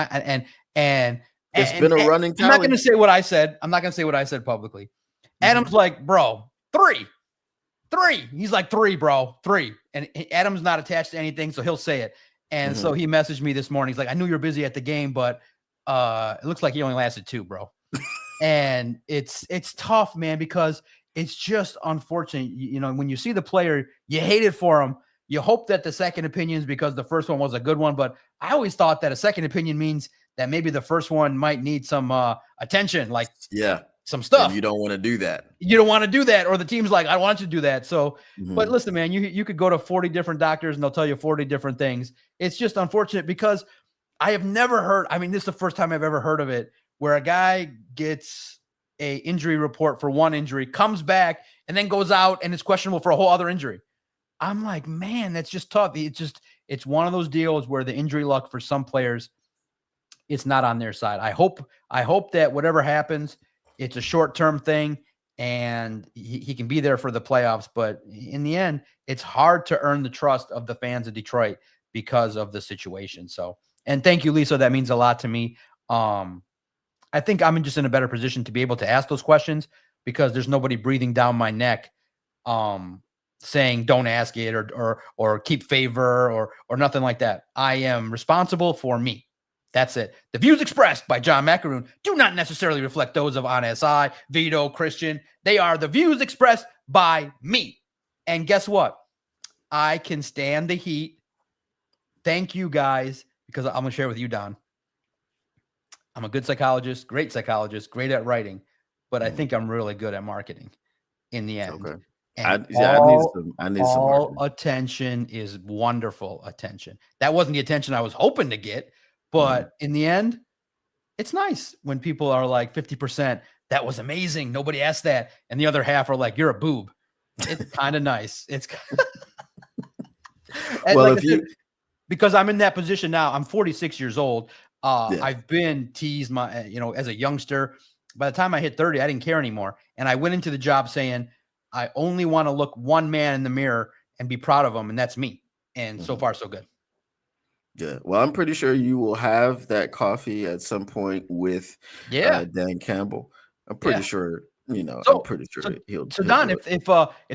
and it's been a running tally. I'm not going to say what I said. I'm not going to say what I said publicly. Adam's like, bro, 3. He's like, 3, bro, 3. And Adam's not attached to anything, so he'll say it. And so he messaged me this morning. He's like, I knew you were busy at the game, but it looks like he only lasted 2, bro. And it's tough, man, because it's just unfortunate. When you see the player, you hate it for him. You hope that the second opinion is because the first one was a good one. But I always thought that a second opinion means that maybe the first one might need some attention, like some stuff. And you don't want to do that. You don't want to do that. Or the team's like, I want you to do that. So, but listen, man, you could go to 40 different doctors and they'll tell you 40 different things. It's just unfortunate because I have never heard, this is the first time I've ever heard of it, where a guy gets a injury report for one injury, comes back, and then goes out and is questionable for a whole other injury. I'm like, man, that's just tough. It's one of those deals where the injury luck for some players, it's not on their side. I hope that whatever happens, it's a short-term thing and he can be there for the playoffs. But in the end, it's hard to earn the trust of the fans of Detroit because of the situation. So, and thank you, Lisa. That means a lot to me. I think I'm just in a better position to be able to ask those questions because there's nobody breathing down my neck, saying don't ask it or keep favor or nothing like that. I am responsible for me. That's it. The views expressed by John Macaroon do not necessarily reflect those of On SI, Vito, Christian. They are the views expressed by me. And guess what? I can stand the heat. Thank you guys, because I'm going to share with you, Don. I'm a good psychologist, great at writing, but I think I'm really good at marketing in the end. Okay. And I need some all attention is wonderful attention. That wasn't the attention I was hoping to get, but in the end, it's nice when people are like 50%. That was amazing. Nobody asked that. And the other half are like, you're a boob. It's kind of nice. It's well, like because I'm in that position now. I'm 46 years old. I've been teased as a youngster. By the time I hit 30, I didn't care anymore. And I went into the job saying, I only want to look one man in the mirror and be proud of him. And that's me. And so far, so good. Yeah. Well, I'm pretty sure you will have that coffee at some point with Dan Campbell. I'm pretty sure, I'm pretty sure he'll. So Don, if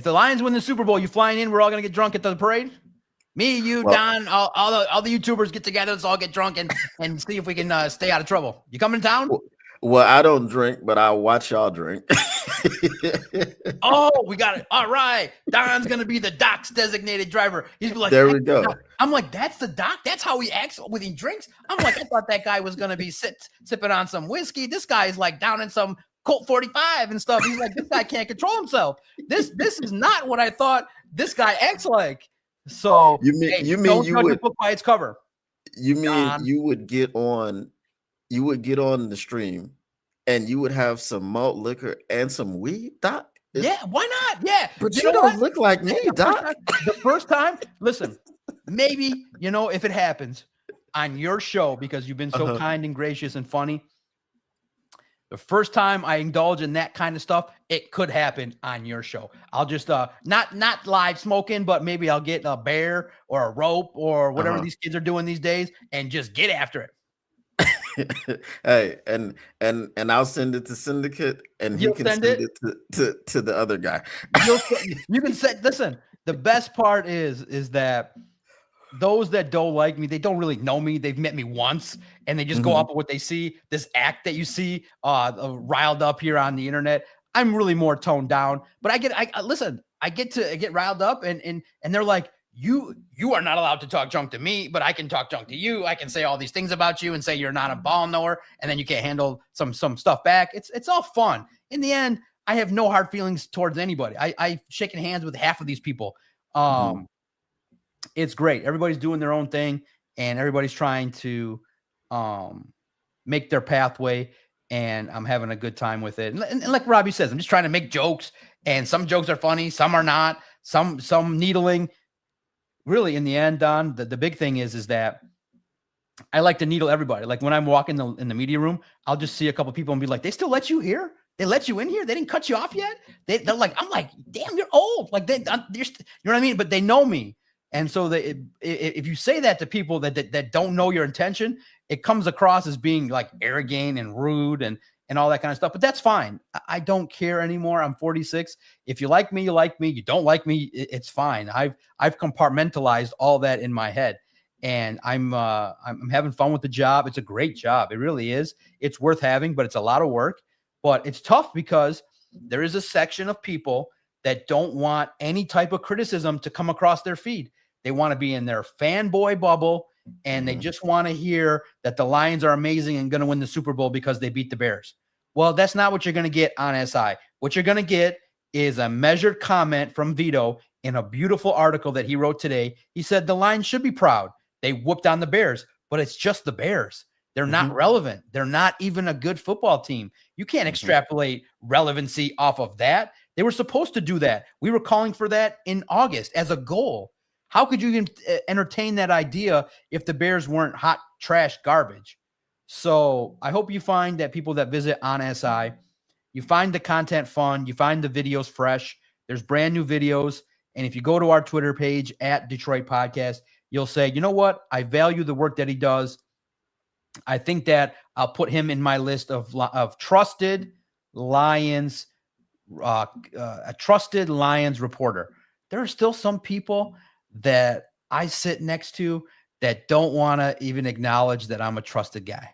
the Lions win the Super Bowl, you flying in, we're all going to get drunk at the parade? Me, you, Don, all the YouTubers get together. Let's all get drunk and see if we can stay out of trouble. You coming to town? Well, I don't drink, but I'll watch y'all drink. Oh, we got it. All right. Don's going to be the Doc's designated driver. He's like, there we go. I'm like, that's the Doc? That's how he acts when he drinks? I'm like, I thought that guy was going to be sipping on some whiskey. This guy's like down in some Colt 45 and stuff. He's like, this guy can't control himself. This is not what I thought this guy acts like. So you mean don't you judge would the book by its cover. You mean Don, you would get on the stream and you would have some malt liquor and some weed, Doc? Yeah, why not? Yeah. But you don't look like me, Doc. The first time, listen, maybe, if it happens on your show, because you've been so kind and gracious and funny, the first time I indulge in that kind of stuff, it could happen on your show. I'll just not live smoking, but maybe I'll get a bear or a rope or whatever these kids are doing these days and just get after it. Hey, and I'll send it to Syndicate, and he can send it to the other guy. You can say, listen, the best part is that those that don't like me, they don't really know me. They've met me once and they just go off of what they see. This act that you see riled up here on the internet. I'm really more toned down, but I get to get riled up and they're like, you are not allowed to talk junk to me, but I can talk junk to you. I can say all these things about you and say you're not a ball knower, and then you can't handle some stuff back. It's all fun. In the end, I have no hard feelings towards anybody. I've shaken hands with half of these people. It's great. Everybody's doing their own thing, and everybody's trying to make their pathway, and I'm having a good time with it. And like Robbie says, I'm just trying to make jokes, and some jokes are funny, some are not, some needling. Really, in the end, Don, the big thing is that I like to needle everybody. Like when I'm walking in the media room, I'll just see a couple people and be like, they still let you here? They let you in here? They didn't cut you off yet? They're like, I'm like, damn, you're old. Like, you know what I mean? But they know me. And so if you say that to people that don't know your intention, it comes across as being like arrogant and rude and all that kind of stuff. But that's fine. I don't care anymore. I'm 46. If you like me, you like me. You don't like me, it's fine. I've compartmentalized all that in my head, and I'm having fun with the job. It's a great job. It really is. It's worth having, but it's a lot of work. But it's tough because there is a section of people that don't want any type of criticism to come across their feed. They want to be in their fanboy bubble, and they just want to hear that the Lions are amazing and going to win the Super Bowl because they beat the Bears. Well, that's not what you're going to get on SI. What you're going to get is a measured comment from Vito in a beautiful article that he wrote today. He said the Lions should be proud. They whooped on the Bears, but it's just the Bears. They're not relevant. They're not even a good football team. You can't extrapolate relevancy off of that. They were supposed to do that. We were calling for that in August as a goal. How could you even entertain that idea if the Bears weren't hot trash garbage? So I hope you find that people that visit on SI, you find the content fun, you find the videos fresh. There's brand new videos. And if you go to our Twitter page at Detroit Podcast, you'll say, you know what? I value the work that he does. I think that I'll put him in my list of trusted Lions, a trusted Lions reporter. There are still some people that I sit next to that don't want to even acknowledge that I'm a trusted guy.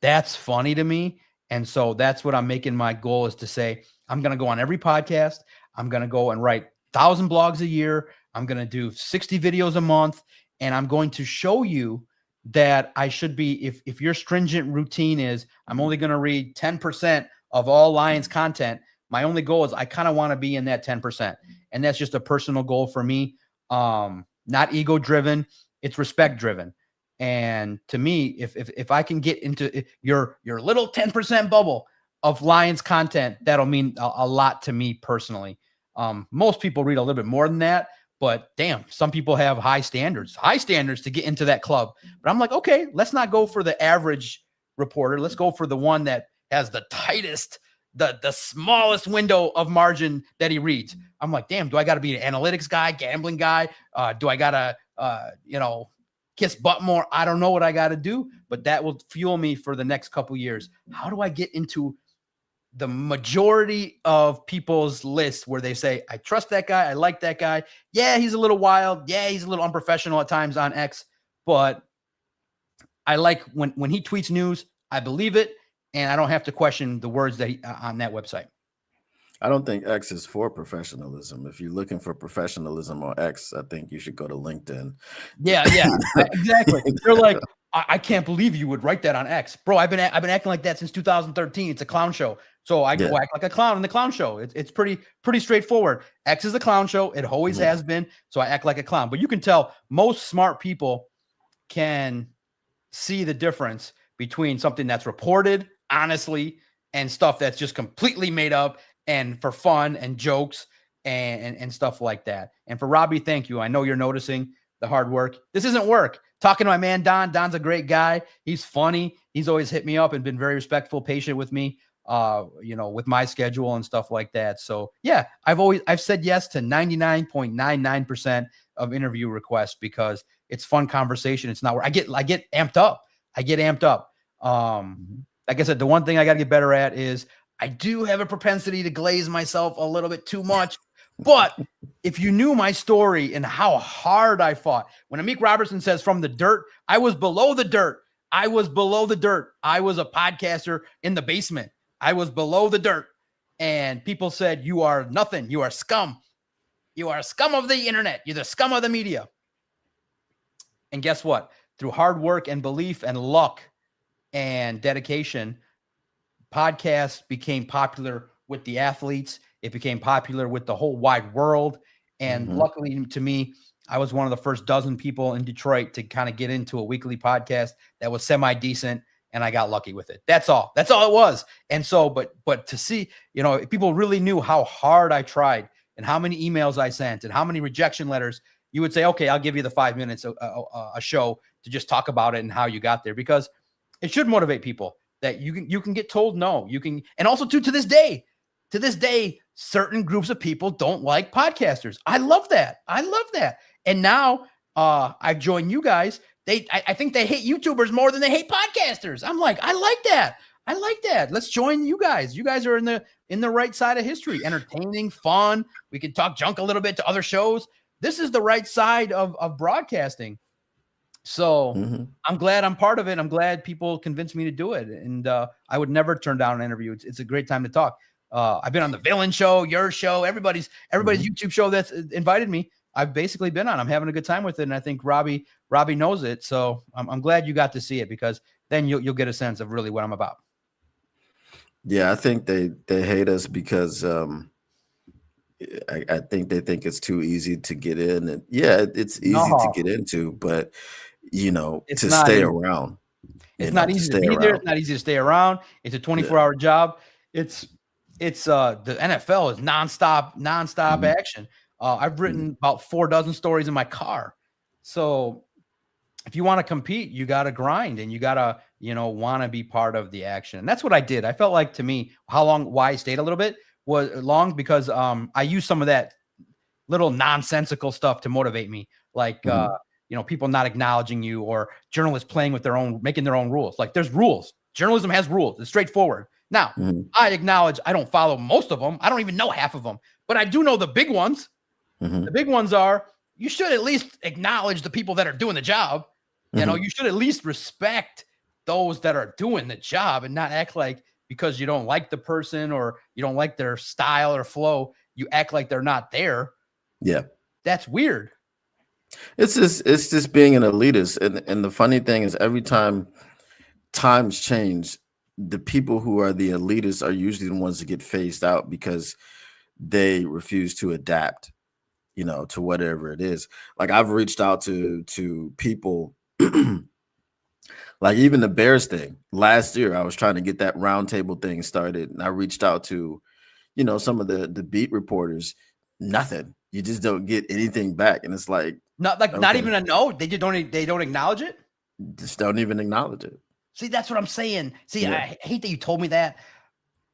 That's funny to me. And so that's what I'm making my goal is to say, I'm going to go on every podcast. I'm going to go and write 1,000 blogs a year. I'm going to do 60 videos a month. And I'm going to show you that I should be, if your stringent routine is, I'm only going to read 10% of all Lions content. My only goal is I kind of want to be in that 10%. And that's just a personal goal for me. Not ego driven. It's respect driven. And to me, if I can get into your little 10% bubble of Lions content, that'll mean a lot to me personally. Most people read a little bit more than that, but damn, some people have high standards to get into that club. But I'm like, okay, let's not go for the average reporter. Let's go for the one that has the tightest, the smallest window of margin that he reads. I'm like, damn, do I got to be an analytics guy, gambling guy? Do I got to, kiss butt more? I don't know what I got to do, but that will fuel me for the next couple years. How do I get into the majority of people's list where they say, I trust that guy. I like that guy. Yeah, he's a little wild. Yeah, he's a little unprofessional at times on X, but I like when he tweets news, I believe it. And I don't have to question the words that on that website. I don't think X is for professionalism. If you're looking for professionalism on X, I think you should go to LinkedIn. Yeah, exactly. They're like, I can't believe you would write that on X, bro. I've been acting like that since 2013. It's a clown show, so I go act like a clown in the clown show. It's pretty straightforward. X is a clown show. It always has been. So I act like a clown. But you can tell most smart people can see the difference between something that's reported honestly and stuff that's just completely made up and for fun and jokes and stuff like that. And for Robbie, thank you. I know you're noticing the hard work. This isn't work. Talking to my man, Don. Don's a great guy. He's funny. He's always hit me up and been very respectful, patient with me, with my schedule and stuff like that. So yeah, I've said yes to 99.99% of interview requests because it's fun conversation. It's not where I get amped up. Like I said, the one thing I got to get better at is I do have a propensity to glaze myself a little bit too much. But if you knew my story and how hard I fought, when Amik Robertson says from the dirt, I was below the dirt. I was below the dirt. I was a podcaster in the basement. I was below the dirt. And people said, you are nothing. You are scum. You are scum of the internet. You're the scum of the media. And guess what? Through hard work and belief and luck and dedication, podcasts became popular with the athletes. It became popular with the whole wide world. And luckily to me, I was one of the first dozen people in Detroit to kind of get into a weekly podcast that was semi-decent. And I got lucky with it. That's all it was. And so, but to see, people really knew how hard I tried and how many emails I sent and how many rejection letters, you would say, okay, I'll give you the 5 minutes, a show to just talk about it and how you got there, because it should motivate people that you can get told no, you can. And also to this day, certain groups of people don't like podcasters. I love that. And now I've joined you guys. I think they hate YouTubers more than they hate podcasters. I'm like, I like that. Let's join you guys. You guys are in the right side of history, entertaining, fun. We can talk junk a little bit to other shows. This is the right side of broadcasting. So I'm glad I'm part of it. I'm glad people convinced me to do it. And I would never turn down an interview. It's a great time to talk. I've been on the Villain Show, your show, everybody's YouTube show that's invited me. I've basically been on. I'm having a good time with it. And I think Robbie knows it. So I'm glad you got to see it, because then you'll get a sense of really what I'm about. Yeah, I think they hate us because I think they think it's too easy to get in. And yeah, it's easy to get into, but to stay around. It's not easy to be there. It's not easy to stay around. It's a 24-hour job. It's it's the NFL is nonstop Mhm, action. I've mhm, written about 4 dozen stories in my car. So if you want to compete, you got to grind and you got to, want to be part of the action. And that's what I did. I felt like, to me, why I stayed a little bit was long because I used some of that little nonsensical stuff to motivate me. Like, mhm. people not acknowledging you, or journalists playing with making their own rules. Like, there's rules. Journalism has rules. It's straightforward. Now, Mhm, I acknowledge I don't follow most of them. I don't even know half of them, but I do know the big ones. The mhm, big ones are, you should at least acknowledge the people that are doing the job. mhm. You should at least respect those that are doing the job and not act like, because you don't like the person or you don't like their style or flow, you act like they're not there. Yeah. That's weird. It's just being an elitist, and the funny thing is every time times change, the people who are the elitists are usually the ones that get phased out because they refuse to adapt, to whatever it is. Like I've reached out to people like even the Bears thing. Last year I was trying to get that roundtable thing started and I reached out to, some of the beat reporters. Nothing. You just don't get anything back and it's like, Not okay, even a no. They don't acknowledge it. just don't even acknowledge it. See, that's what I'm saying. See, Yeah. I hate that you told me that,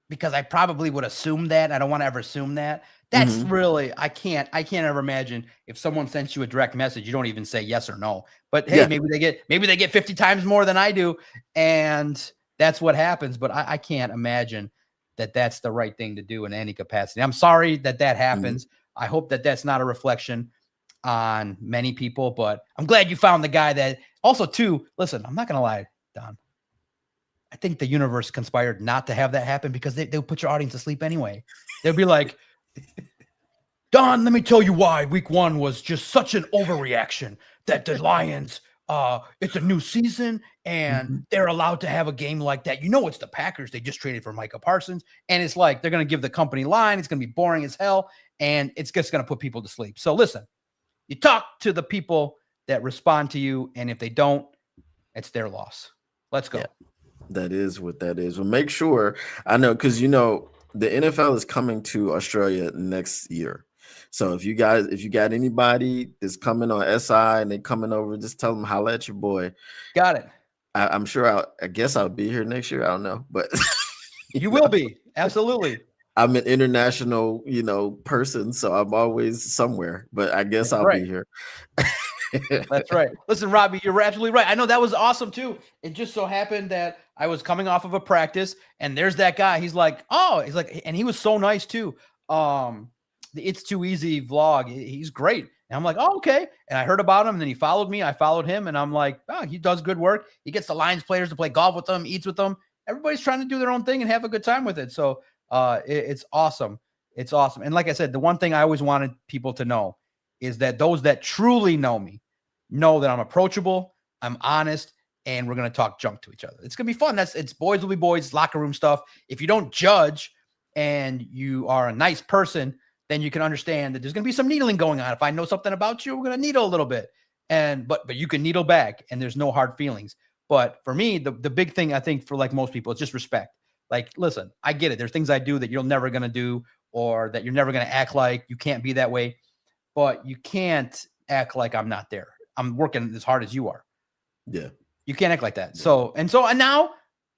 because I probably would assume that. I don't want to ever assume that. That's Mhm. really, I can't ever imagine if someone sends you a direct message, you don't even say yes or no. But hey, Yeah. maybe they get 50 times more than I do, and that's what happens. But I can't imagine that that's the right thing to do in any capacity. I'm sorry that Mhm. happens. I hope that that's not a reflection on many people, but I'm glad you found the guy that also too. Listen, I'm not gonna lie, Don. I think the universe conspired not to have that happen, because they'll put your audience to sleep anyway. They'll be like, Don, let me tell you why week one was just such an overreaction, that the Lions, it's a new season and Mhm. they're allowed to have a game like that. It's the Packers. They just traded for Micah Parsons. And it's like, they're going to give the company line. It's going to be boring as hell. And it's just going to put people to sleep. So listen, you talk to the people that respond to you. And if they don't, it's their loss. Let's Yeah. go. That is what that is. Well, make sure I know because the NFL is coming to Australia next year. So if you got anybody that's coming on SI and they coming over, just tell them holla at your boy. Got it. I'm sure I guess I'll be here next year. I don't know, but you You will know, be. Absolutely. I'm an international, person, so I'm always somewhere. But I guess That's I'll right. be here. That's right. Listen, Robbie, you're absolutely right. I know that was awesome too. It just so happened that I was coming off of a practice, and there's that guy. He's like, and he was so nice too. The It's Too Easy vlog. He's great. And I'm like, oh, okay. And I heard about him, and then he followed me. I followed him, and I'm like, oh, he does good work. He gets the Lions players to play golf with them, eats with them. Everybody's trying to do their own thing and have a good time with it. So it's awesome. It's awesome. And like I said, the one thing I always wanted people to know is that those that truly know me know that I'm approachable, I'm honest, and we're gonna talk junk to each other. It's gonna be fun. It's boys will be boys, locker room stuff. If you don't judge and you are a nice person, then you can understand that there's gonna be some needling going on. If I know something about you, we're gonna needle a little bit. And but you can needle back, and there's no hard feelings. But for me, the big thing I think for like most people is just respect. Like, listen, I get it. There's things I do that you're never gonna do, or that you're never gonna act like. You can't be that way, but you can't act like I'm not there. I'm working as hard as you are. Yeah. You can't act like that. Yeah. And now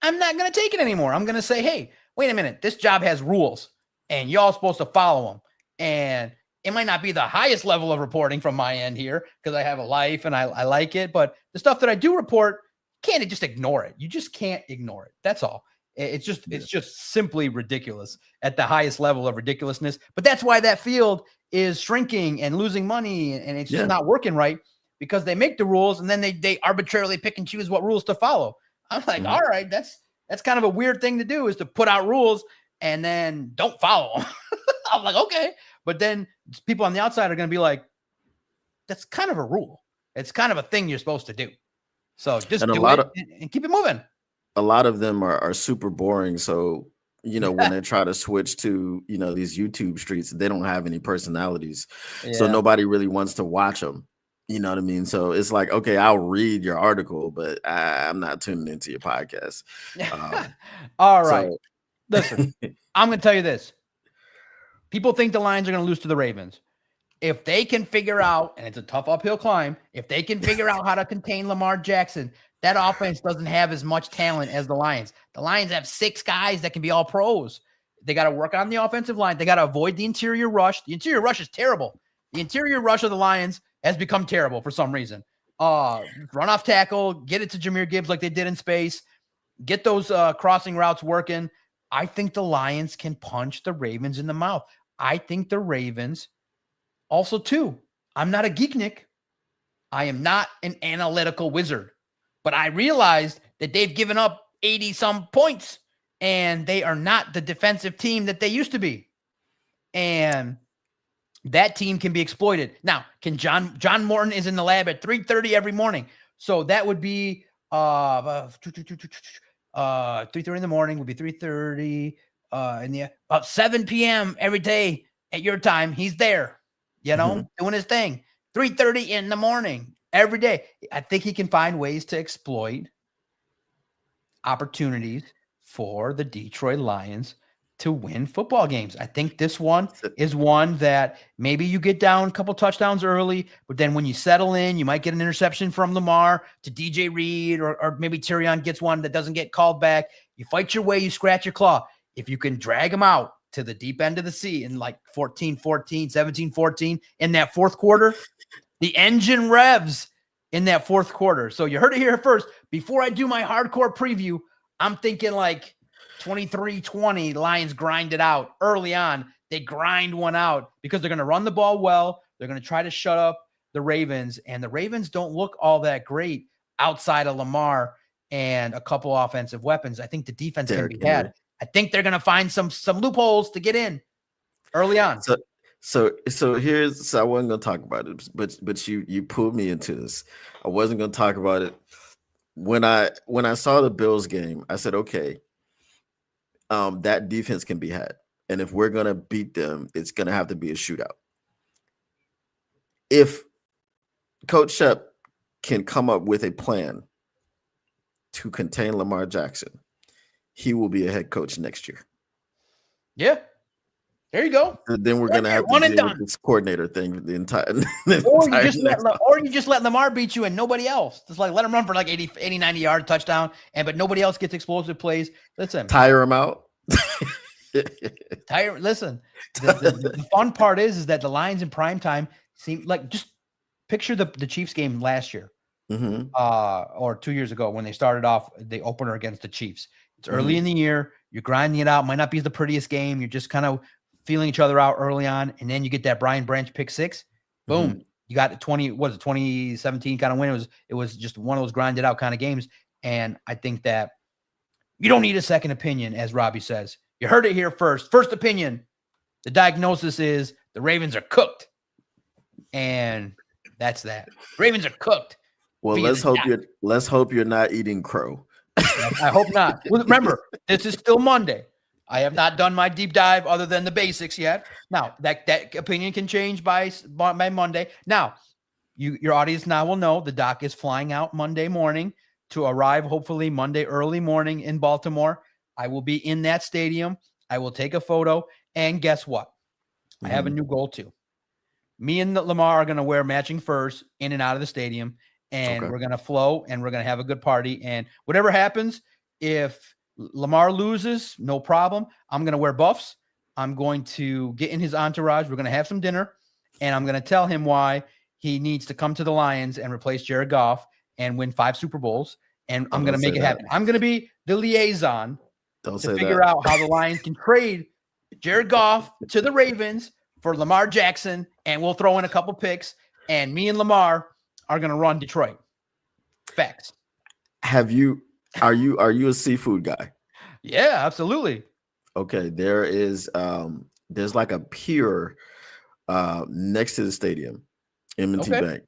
I'm not going to take it anymore. I'm going to say, hey, wait a minute. This job has rules, and y'all supposed to follow them. And it might not be the highest level of reporting from my end here, because I have a life and I like it. But the stuff that I do report, can't just ignore it. You just can't ignore it. That's all. Yeah. It's just simply ridiculous at the highest level of ridiculousness. But that's why that field is shrinking and losing money, and it's just Yeah. not working right, because they make the rules and then they arbitrarily pick and choose what rules to follow. I'm like, Mhm. all right, that's kind of a weird thing to do, is to put out rules and then don't follow them. I'm like, okay. But then people on the outside are going to be like, that's kind of a rule. It's kind of a thing you're supposed to do. So just And a do lot it of and keep it moving. a lot of them are super boring. So, when they try to switch to, these YouTube streets, they don't have any personalities. So Yeah. nobody really wants to watch them. You know what I mean? So it's like, okay, I'll read your article, but I'm not tuning into your podcast. Um, All right. so Listen, I'm going to tell you this. People think the Lions are going to lose to the Ravens. If they can figure out, and it's a tough uphill climb, if they can figure out how to contain Lamar Jackson, that offense doesn't have as much talent as the Lions. The Lions have 6 guys that can be all pros. They got to work on the offensive line. They got to avoid the interior rush. The interior rush is terrible. The interior rush of the Lions has become terrible for some reason. Run off tackle, get it to Jahmyr Gibbs like they did in space, get those crossing routes working. I think the Lions can punch the Ravens in the mouth. I think the Ravens also, too, I'm not a geeknik. I am not an analytical wizard, but I realized that they've given up 80-some points, and they are not the defensive team that they used to be. And that team can be exploited. Now, can John Morton is in the lab at 3:30 every morning. So that would be 3:30 in the morning would be 3:30 in the about 7 p.m. every day at your time. He's there, doing his thing. 3:30 in the morning every day. I think he can find ways to exploit opportunities for the Detroit Lions to win football games. I think this one is one that maybe you get down a couple touchdowns early, but then when you settle in, you might get an interception from Lamar to DJ Reed, or maybe Tyrion gets one that doesn't get called back. You fight your way, you scratch your claw. If you can drag them out to the deep end of the sea in like 14-14, 17-14 in that fourth quarter, the engine revs in that fourth quarter. So you heard it here first. Before I do my hardcore preview, I'm thinking like 23-20, Lions grind it out early on. They grind one out because they're going to run the ball well. They're going to try to shut up the Ravens, and the Ravens don't look all that great outside of Lamar and a couple offensive weapons. I think the defense can be had. I think they're going to find some loopholes to get in early on. So I wasn't going to talk about it, but you pulled me into this. I wasn't going to talk about it. When I saw the Bills game, I said, okay, that defense can be had. And if we're going to beat them, it's going to have to be a shootout. If Coach Shep can come up with a plan to contain Lamar Jackson, he will be a head coach next year. Yeah. There you go. Then we're going to have to deal with this coordinator thing the entire or you just let Lamar beat you and nobody else. Just like let him run for like 80, 90 yard touchdown, but nobody else gets explosive plays. Listen. Tire him out. Listen, the fun part is that the Lions in prime time seem like, just picture the Chiefs game last year, or 2 years ago when they started off the opener against the Chiefs. It's early in the year. You're grinding it out. Might not be the prettiest game. You're just kind of feeling each other out early on, and then you get that Brian Branch pick 6. Boom. You got 2017 kind of win. It was just one of those grinded out kind of games. And I think that you don't need a second opinion, as Robbie says. You heard it here first. First opinion. The diagnosis is the Ravens are cooked. And that's that. Ravens are cooked. Well, let's hope you're not eating crow. I hope not. Well, remember, this is still Monday. I have not done my deep dive other than the basics yet. Now, that opinion can change by Monday. Now, your audience now will know the doc is flying out Monday morning to arrive, hopefully, Monday early morning in Baltimore. I will be in that stadium. I will take a photo. And guess what? I have a new goal, too. Me and Lamar are going to wear matching furs in and out of the stadium. And we're going to flow, and we're going to have a good party. And whatever happens, if Lamar loses, no problem. I'm going to wear buffs. I'm going to get in his entourage. We're going to have some dinner, and I'm going to tell him why he needs to come to the Lions and replace Jared Goff and win 5 Super Bowls. And I'm going to make it happen. I'm going to be the liaison to figure out how the Lions can trade Jared Goff to the Ravens for Lamar Jackson, and we'll throw in a couple picks, and me and Lamar are going to run Detroit. Facts. Are you a seafood guy? Yeah, absolutely. Okay, there's like a pier next to the stadium, M&T Bank.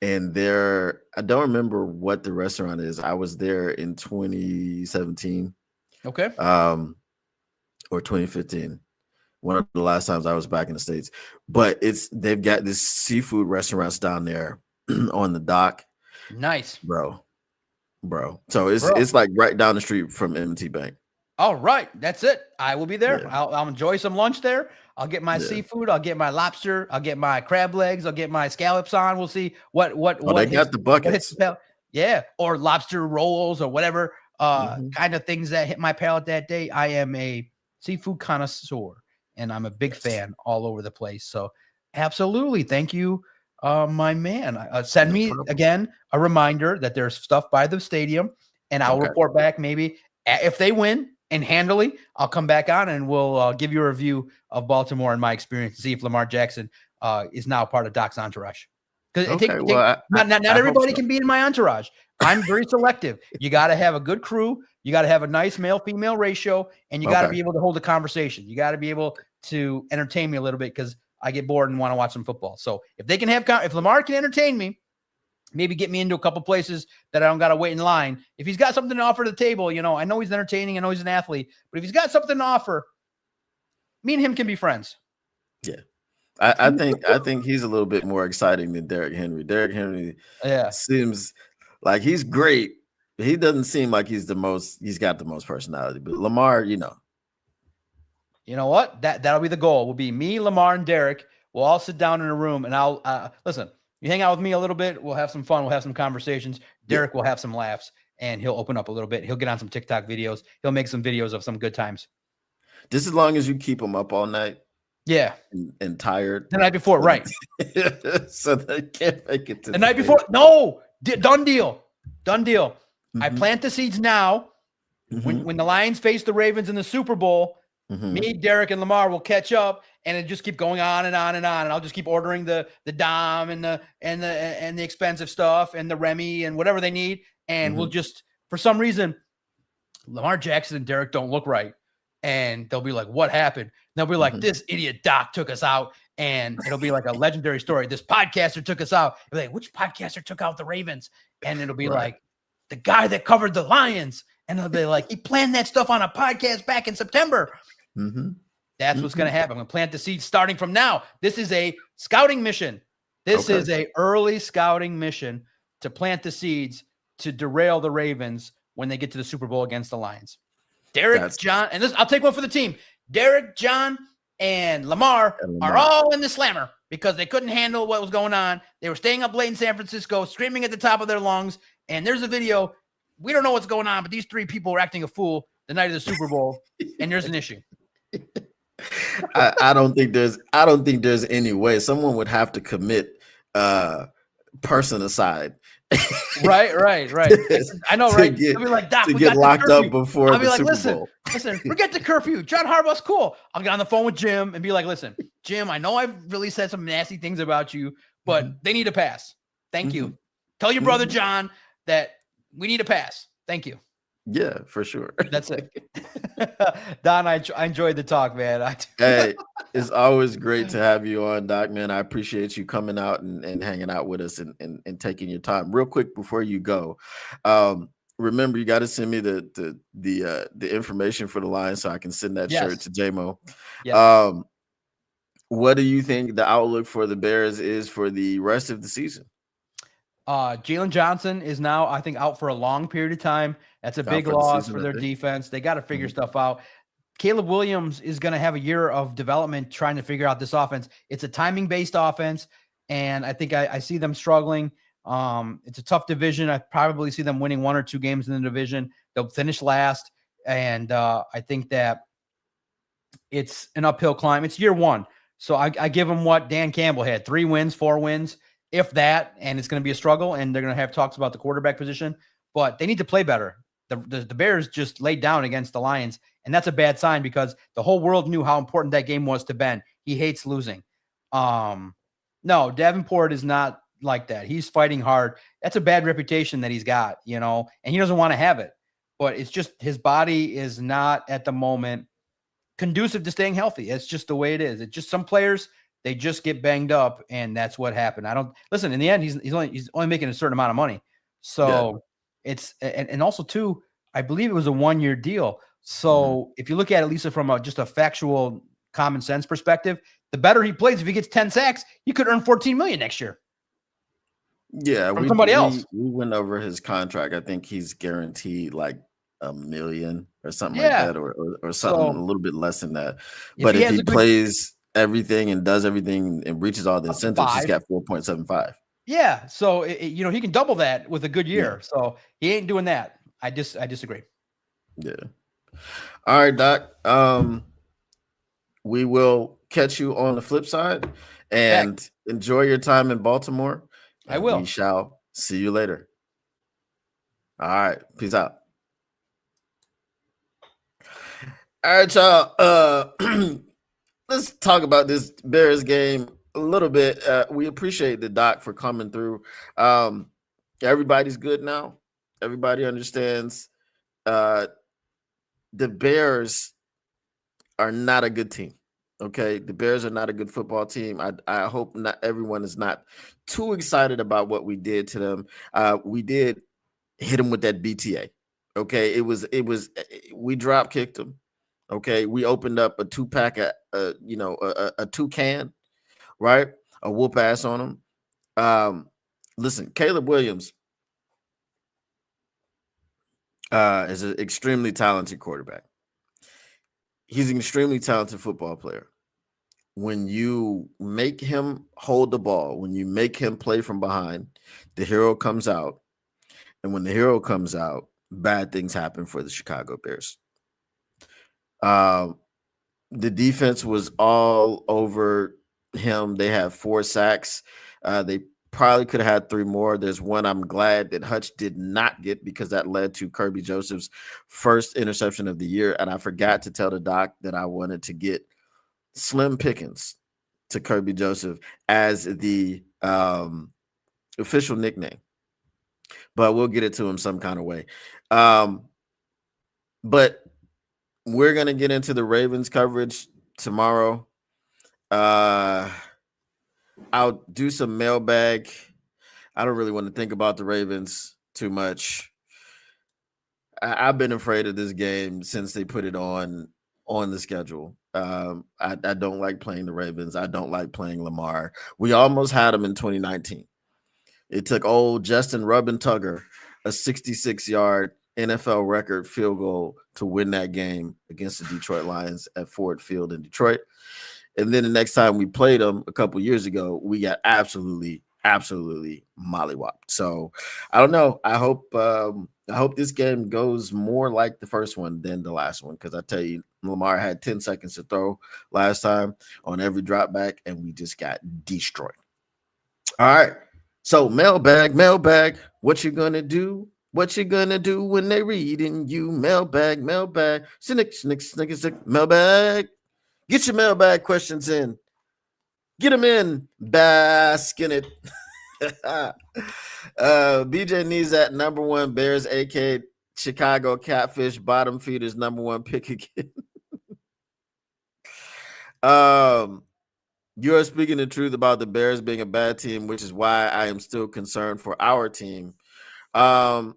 And I don't remember what the restaurant is. I was there in 2017. Okay. Or 2015. One of the last times I was back in the States. But they've got this seafood restaurants down there on the dock. Nice. Bro. So it's like right down the street from M&T Bank. All right, that's it. I will be there. Yeah, I'll enjoy some lunch there. I'll get my yeah. seafood. I'll get my lobster. I'll get my crab legs. I'll get my scallops on. We'll see Oh, they got the what hits the buckets. palate. Yeah, or lobster rolls or whatever Hmm. kind of things that hit my palate that day. I am a seafood connoisseur, and I'm a big Yes, fan all over the place. So, absolutely, thank you, my man. Send no me problem. again a reminder that there's stuff by the stadium, and I'll Okay, report back maybe if they win and handily. I'll come back on and we'll give you a review of Baltimore and my experience to see if Lamar Jackson is now part of Doc's entourage. Because okay. Well, not I hope everybody so. can be in my entourage. I'm very selective. You got to have a good crew. You got to have a nice male female ratio, and you got to Okay, be able to hold a conversation. You got to be able to entertain me a little bit because I get bored and want to watch some football. So if they can have, if Lamar can entertain me, maybe get me into a couple places that I don't got to wait in line. If he's got something to offer to the table, I know he's entertaining. I know he's an athlete, but if he's got something to offer, me and him can be friends. yeah. I think he's a little bit more exciting than Derrick Henry. Derrick Henry Yeah. seems like he's great. He doesn't seem like he's got the most personality. But Lamar, You know what? That'll be the goal. Will be me, Lamar, and Derek. We'll all sit down in a room, and I'll listen. You hang out with me a little bit. We'll have some fun. We'll have some conversations. yeah. Derek will have some laughs, and he'll open up a little bit. He'll get on some TikTok videos. He'll make some videos of some good times. Just as long as you keep them up all night Yeah. and tired, The night before, right? so they can't make it to The night before. No, done deal. Done deal. I Mhm, plant the seeds now. mhm, When the Lions face the Ravens in the Super Bowl, mhm. me, Derek, and Lamar will catch up, and it just keep going on and on and on. And I'll just keep ordering the Dom and the expensive stuff and the Remy and whatever they need. And we'll Mhm. just, for some reason, Lamar Jackson and Derek don't look right. And they'll be like, what happened? And they'll be like, Mhm. this idiot Doc took us out. And it'll be like a legendary story. This podcaster took us out. They'll be like, which podcaster took out the Ravens? And it'll be Right. like, the guy that covered the Lions. And they'll be like, he planned that stuff on a podcast back in September. Mhm. That's what's going to Mhm. happen. I'm going to plant the seeds starting from now. This is a scouting mission. This Okay. is a early scouting mission to plant the seeds to derail the Ravens when they get to the Super Bowl against the Lions. Derek, That's John, and this, I'll take one for the team. Derek, John, and Lamar and are Lamar. all in the slammer because they couldn't handle what was going on. They were staying up late in San Francisco, screaming at the top of their lungs. And there's a video. We don't know what's going on, but these three people were acting a fool the night of the Super Bowl, and there's an issue. I don't think there's any way someone would have to commit person aside. Right. I know, to right? get I'll be like, Doc, to we get got this locked curfew. up before I'll be the like, Super Bowl. listen, forget the curfew. John Harbaugh's cool. I'll get on the phone with Jim and be like, listen, Jim, I know I've really said some nasty things about you, but Mhm. they need a pass. Thank you. Mhm. Tell your brother Mhm. John that we need a pass. Thank you. Yeah, for sure. That's it. Don, I enjoyed the talk, man. Hey, it's always great to have you on, Doc, man. I appreciate you coming out and hanging out with us and taking your time. Real quick before you go, remember you got to send me the information for the line so I can send that shirt Yes. to JMO. Yes. What do you think the outlook for the Bears is for the rest of the season? Jalen Johnson is now, I think, out for a long period of time. That's a Out big for the loss season, for I their think. defense. They got to figure Mhm. stuff out. Caleb Williams is going to have a year of development trying to figure out this offense. It's a timing-based offense, and I think I see them struggling. It's a tough division. I probably see them winning 1 or 2 games in the division. They'll finish last, and I think that it's an uphill climb. It's year 1. So I give them what Dan Campbell had, 3 wins, 4 wins, if that, and it's going to be a struggle, and they're going to have talks about the quarterback position, but they need to play better. The Bears just laid down against the Lions, and that's a bad sign because the whole world knew how important that game was to Ben. He hates losing. No, Davenport is not like that. He's fighting hard. That's a bad reputation that he's got, and he doesn't want to have it, but it's just his body is not at the moment conducive to staying healthy. It's just the way it is. It's just some players, they just get banged up, and that's what happened. I don't listen. In the end, he's only making a certain amount of money, Yeah. so it's and also too, I believe it was a 1-year deal. Mhm. So if you look at it, Lisa, from just a factual common sense perspective, the better he plays, if he gets 10 sacks, he could earn $14 million next year Yeah, from we somebody we else. we went over his contract. I think he's guaranteed like $1 million or something like Yeah. that, or something a So little bit less than that. if But he if has he a good plays everything and does everything and reaches all the up to incentives, he's 5, got 4.75. yeah. So he can double that with a good Yeah, year. So he ain't doing that. I disagree. yeah. All right, Doc. We will catch you on the flip side, Fact. and enjoy your time in Baltimore. I And we will. shall see you later. All right, peace out. All right, y'all. Let's talk about this Bears game a little bit. We appreciate the Doc for coming through. Um, everybody's good now. Everybody understands. Uh, the Bears are not a good team. Okay, the Bears are not a good football team. I hope not everyone is not too excited about what we did to them. We did hit them with that BTA. Okay, we drop kicked them. Okay, we opened up a 2-pack, a 2 can, right? A whoop ass on them. Listen, Caleb Williams is an extremely talented quarterback. He's an extremely talented football player. When you make him hold the ball, when you make him play from behind, the hero comes out. And when the hero comes out, bad things happen for the Chicago Bears. The defense was all over him. They had 4 sacks. They probably could have had 3 more. There's one I'm glad that Hutch did not get, because that led to Kirby Joseph's first interception of the year. And I forgot to tell the Doc that I wanted to get Slim Pickens to Kirby Joseph as the official nickname, but we'll get it to him some kind of way. But we're going to get into the Ravens coverage tomorrow. I'll do some mailbag. I don't really want to think about the Ravens too much. I've been afraid of this game since they put it on the schedule. I don't like playing the Ravens. I don't like playing Lamar. We almost had him in 2019. It took old Justin Tugger a 66-yard NFL record field goal to win that game against the Detroit Lions at Ford Field in Detroit. And then the next time we played them a couple years ago, we got absolutely mollywopped. So I don't know. I hope this game goes more like the first one than the last one, because I tell you, Lamar had 10 seconds to throw last time on every drop back, and we just got destroyed. All right. So mailbag. What you gonna do? What you gonna do when they reading you? Mailbag. Snick, mailbag. Get your mailbag questions in. Get them in. Bask in it. BJ needs that number 1 Bears, aka Chicago Catfish bottom feeders number 1 pick again. You are speaking the truth about the Bears being a bad team, which is why I am still concerned for our team. Yeah,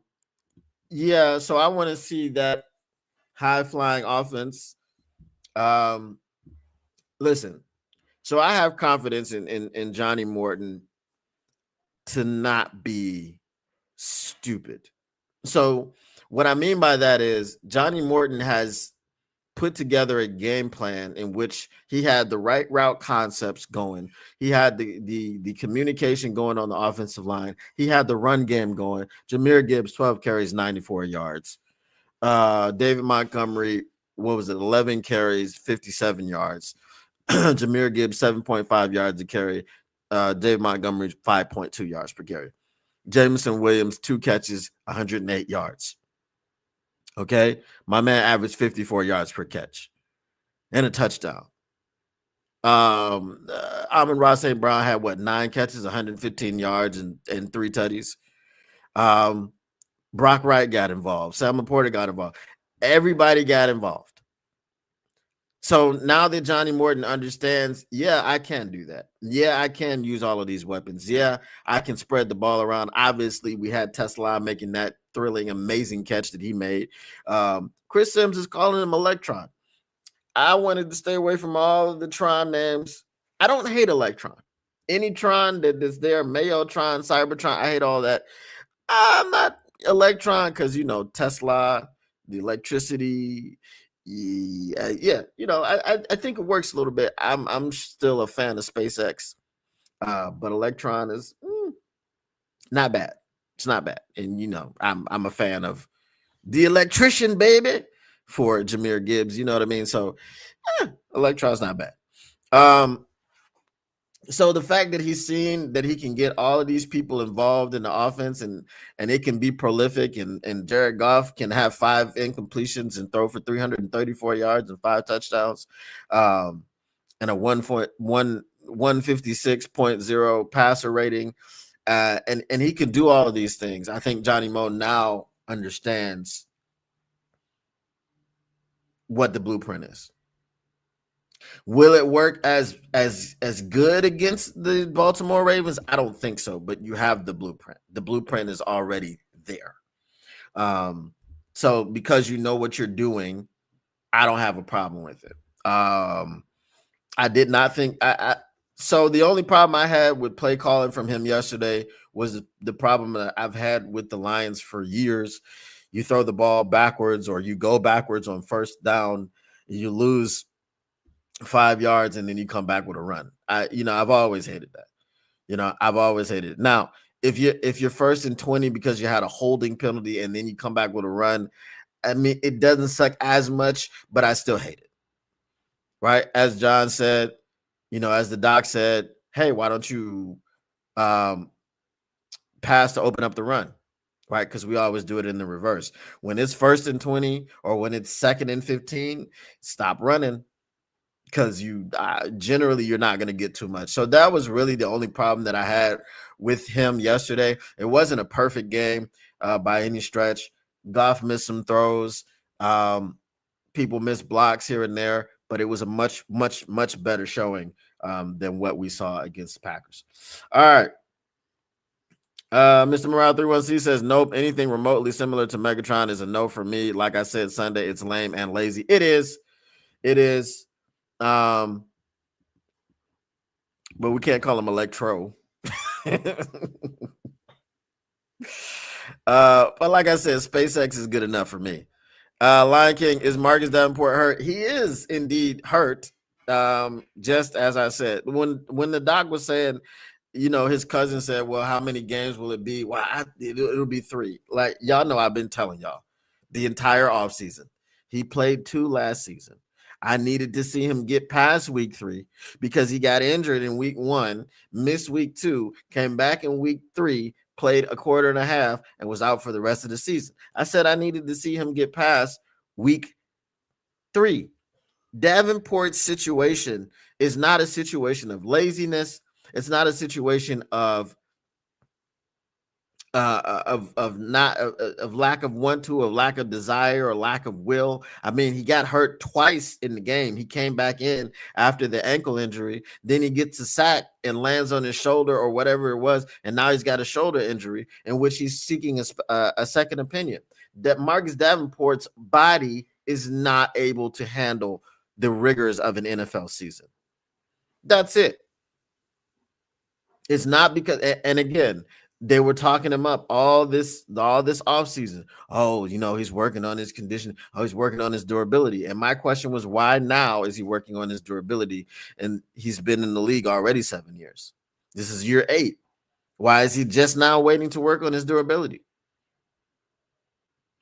so I want to see that high flying offense. Listen, so I have confidence in Johnny Morton to not be stupid. So what I mean by that is Johnny Morton has put together a game plan in which he had the right route concepts going. He had the communication going on the offensive line. He had the run game going. Jahmyr Gibbs, 12 carries, 94 yards. David Montgomery, 11 carries, 57 yards. Jahmyr Gibbs, 7.5 yards a carry. David Montgomery, 5.2 yards per carry. Jameson Williams, 2 catches, 108 yards. Okay, my man averaged 54 yards per catch and a touchdown. Amon-Ra St. Brown had 9 catches, 115 yards, and 3 tutties. Brock Wright got involved. Sam Laporta got involved. Everybody got involved. So now that Johnny Morton understands, yeah, I can do that. Yeah, I can use all of these weapons. Yeah, I can spread the ball around. Obviously, we had Tesla making that thrilling, amazing catch that he made. Chris Sims is calling him Electron. I wanted to stay away from all of the Tron names. I don't hate Electron. Any Tron that is there, Mayotron, Cybertron, I hate all that. I'm not Electron because, Tesla, the electricity. Yeah, I think it works a little bit. I'm still a fan of SpaceX, but Electron is not bad. It's not bad, and I'm a fan of the electrician, baby, for Jahmyr Gibbs. You know what I mean? So, Electron's not bad. So the fact that he's seen that he can get all of these people involved in the offense and it can be prolific, and Jared Goff can have 5 incompletions and throw for 334 yards and 5 touchdowns, and a 156.0 passer rating, and he can do all of these things. I think Johnny Moe now understands what the blueprint is. Will it work as good against the Baltimore Ravens? I don't think so, but you have the blueprint. The blueprint is already there. So because you know what you're doing, I don't have a problem with it. I did not think so the only problem I had with play calling from him yesterday was the problem that I've had with the Lions for years. You throw the ball backwards or you go backwards on first down, you lose 5 yards and then you come back with a run. I've always hated that. I've always hated it. Now, if you're first and 20 because you had a holding penalty and then you come back with a run, I mean, it doesn't suck as much, but I still hate it. Right? As John said, as the doc said, hey, why don't you pass to open up the run? Right? Because we always do it in the reverse. When it's first and 20 or when it's second and 15, stop running, because generally you're not going to get too much. So that was really the only problem that I had with him yesterday. It wasn't a perfect game by any stretch. Goff missed some throws. People missed blocks here and there, but it was a much, much, much better showing than what we saw against the Packers. All right. Mr. Morale 31C says, nope, anything remotely similar to Megatron is a no for me. Like I said, Sunday, it's lame and lazy. It is. But we can't call him Electro. But like I said, SpaceX is good enough for me. Lion King, is Marcus Davenport hurt? He is indeed hurt. Just as I said, when the doc was saying, his cousin said, well, how many games will it be? Well, it'll be 3. Like, y'all know I've been telling y'all the entire offseason. He played 2 last season. I needed to see him get past week 3 because he got injured in week 1, missed week 2, came back in week 3, played a quarter and a half, and was out for the rest of the season. I said I needed to see him get past week 3. Davenport's situation is not a situation of laziness. It's not a situation of lack of want to, of lack of desire, or lack of will. I mean, he got hurt twice in the game. He came back in after the ankle injury. Then he gets a sack and lands on his shoulder or whatever it was, and now he's got a shoulder injury in which he's seeking a second opinion. That Marcus Davenport's body is not able to handle the rigors of an NFL season. That's it. It's not because, and again, they were talking him up all this offseason. Oh, he's working on his condition. Oh, he's working on his durability. And my question was, why now is he working on his durability? And he's been in the league already 7 years. This is year 8. Why is he just now waiting to work on his durability?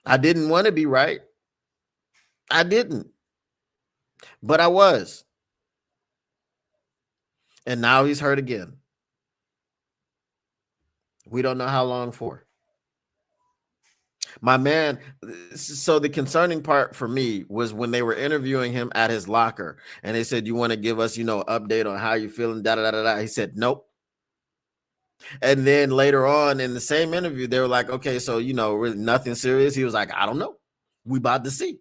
I didn't want to be right. I didn't. But I was. And now he's hurt again. We don't know how long for. My man, so the concerning part for me was when they were interviewing him at his locker and they said, you want to give us, update on how you're feeling, da da da da. He said, nope. And then later on in the same interview, they were like, okay, so, really nothing serious. He was like, I don't know. We about to see.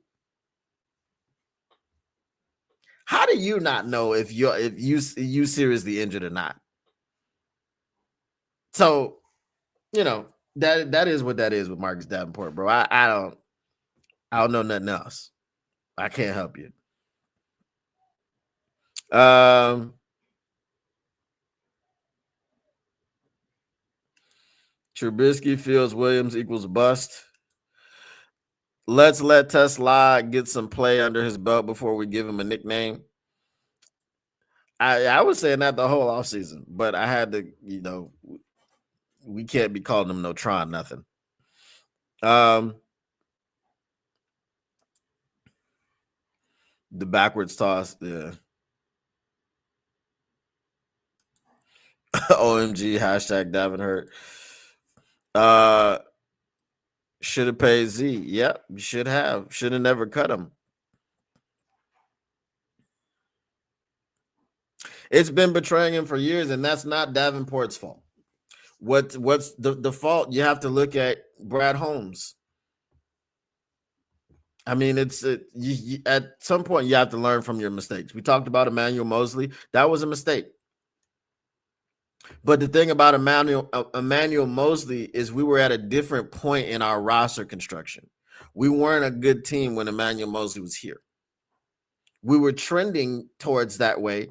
How do you not know if you seriously injured or not? So, that is what that is with Marcus Davenport, bro. I don't know nothing else. I can't help you. Trubisky feels Williams equals bust. Let's let Tesla get some play under his belt before we give him a nickname. I was saying that the whole offseason, but I had to, we can't be calling him no Tron nothing. The backwards toss, yeah. OMG, hashtag Davin Hurt. Should have paid Z. Yep, you should have. Should have never cut him. It's been betraying him for years, and that's not Davenport's fault. What's the fault? You have to look at Brad Holmes. I mean, at some point you have to learn from your mistakes. We talked about Emmanuel Mosley. That was a mistake. But the thing about Emmanuel Mosley is we were at a different point in our roster construction. We weren't a good team when Emmanuel Mosley was here. We were trending towards that way,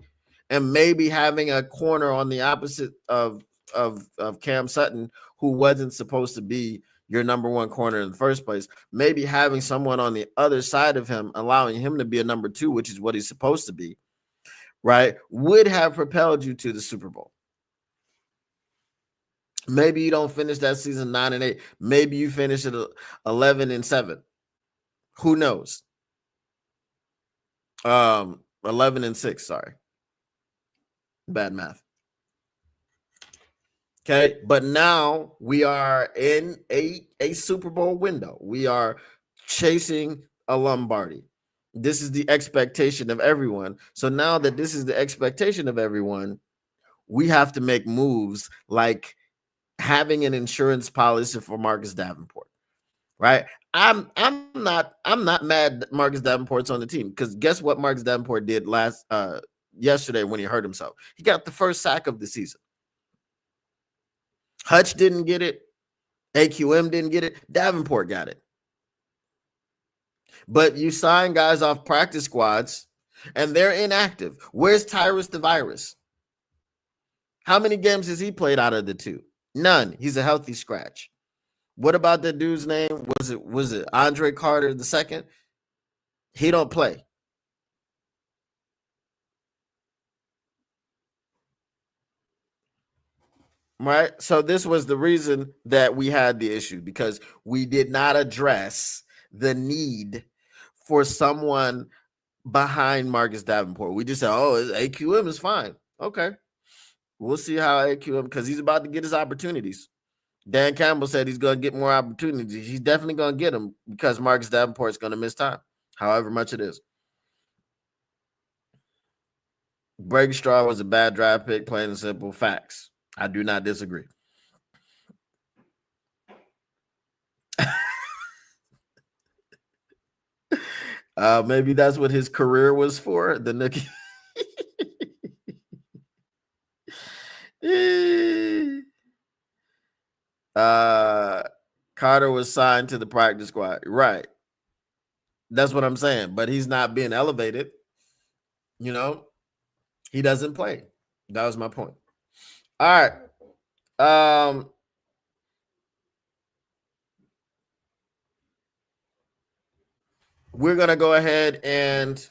and maybe having a corner on the opposite of Cam Sutton, who wasn't supposed to be your number one corner in the first place, maybe having someone on the other side of him, allowing him to be a number two, which is what he's supposed to be, right, would have propelled you to the Super Bowl. Maybe you don't finish that season 9-8. Maybe you finish at 11-7. Who knows? 11-6. Sorry, bad math. Okay, but now we are in a Super Bowl window. We are chasing a Lombardi. This is the expectation of everyone. So now that this is the expectation of everyone, we have to make moves like having an insurance policy for Marcus Davenport, right? I'm not mad that Marcus Davenport's on the team, because guess what Marcus Davenport did yesterday when he hurt himself? He got the first sack of the season. Hutch didn't get it. AQM didn't get it. Davenport got it. But you sign guys off practice squads and they're inactive. Where's Tyrus the Virus? How many games has he played out of the two? None. He's a healthy scratch. What about that dude's name? Was it Andre Carter II? He don't play. Right? So this was the reason that we had the issue, because we did not address the need for someone behind Marcus Davenport. We just said, oh, AQM is fine. Okay. We'll see how AQM, because he's about to get his opportunities. Dan Campbell said he's going to get more opportunities. He's definitely going to get them, because Marcus Davenport is going to miss time, however much it is. Breakstraw was a bad draft pick, plain and simple. Facts. I do not disagree. Maybe that's what his career was for. The Nookie. Carter was signed to the practice squad. Right. That's what I'm saying. But he's not being elevated. He doesn't play. That was my point. All right. We're going to go ahead and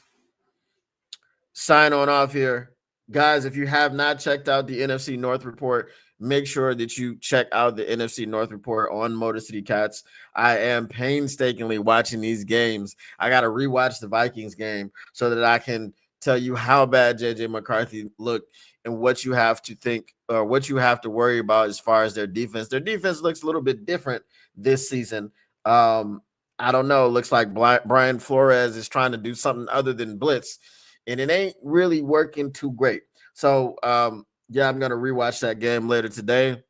sign on off here. Guys, if you have not checked out the NFC North report, make sure that you check out the NFC North report on Motor City Cats. I am painstakingly watching these games. I got to rewatch the Vikings game so that I can tell you how bad JJ McCarthy looked and what you have to think, or what you have to worry about as far as their defense. Their defense looks a little bit different this season. I don't know. It looks like Brian Flores is trying to do something other than blitz, and it ain't really working too great. So, yeah, I'm going to rewatch that game later today.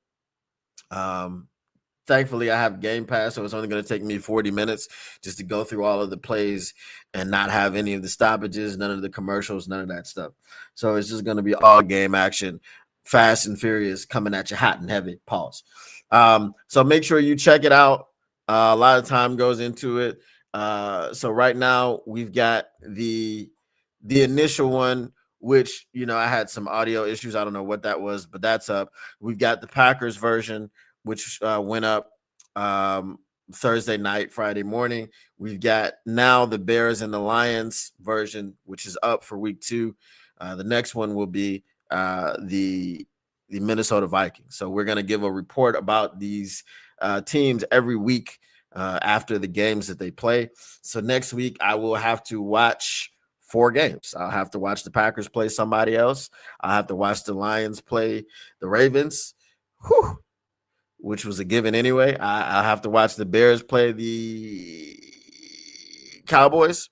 Thankfully, I have Game Pass, so it's only going to take me 40 minutes just to go through all of the plays and not have any of the stoppages, none of the commercials, none of that stuff. So it's just going to be all game action, fast and furious, coming at you hot and heavy. Pause. So make sure you check it out. A lot of time goes into it. So right now we've got the initial one, which, I had some audio issues. I don't know what that was, but that's up. We've got the Packers version, which went up. Thursday night, Friday morning. We've got now the Bears and the Lions version, which is up for week 2. The next one will be the Minnesota Vikings. So we're going to give a report about these teams every week after the games that they play. So next week I will have to watch 4 games. I'll have to watch the Packers play somebody else. I'll have to watch the Lions play the Ravens. Whew, which was a given anyway. I'll have to watch the Bears play the Cowboys.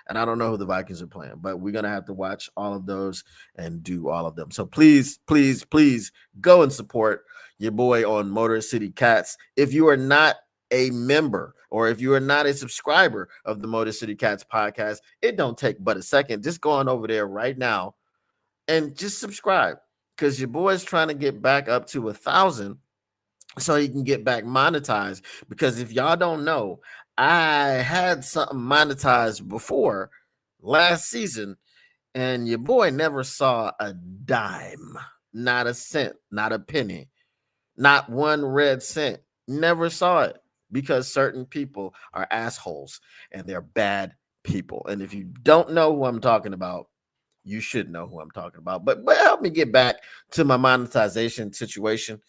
And I don't know who the Vikings are playing, but we're going to have to watch all of those and do all of them. So please, please, please go and support your boy on Motor City Cats. If you are not a member or if you are not a subscriber of the Motor City Cats podcast, it don't take but a second. Just go on over there right now and just subscribe, because your boy is trying to get back up to 1,000 so he can get back monetized. Because if y'all don't know, I had something monetized before last season, and your boy never saw a dime, not a cent, not a penny, not one red cent. Never saw it, because certain people are assholes and they're bad people. And if you don't know who I'm talking about, you should know who I'm talking about. But help me get back to my monetization situation.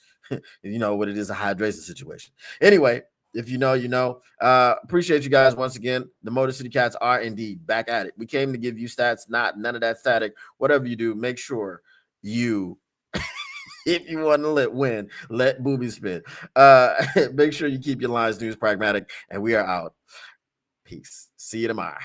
You know what it is, a hydration situation. Anyway, if you know, you know. Appreciate you guys once again. The Motor City Cats are indeed back at it. We came to give you stats, not none of that static. Whatever you do, make sure you, if you want to win, let booby spin. Make sure you keep your lines news pragmatic, and we are out. Peace. See you tomorrow.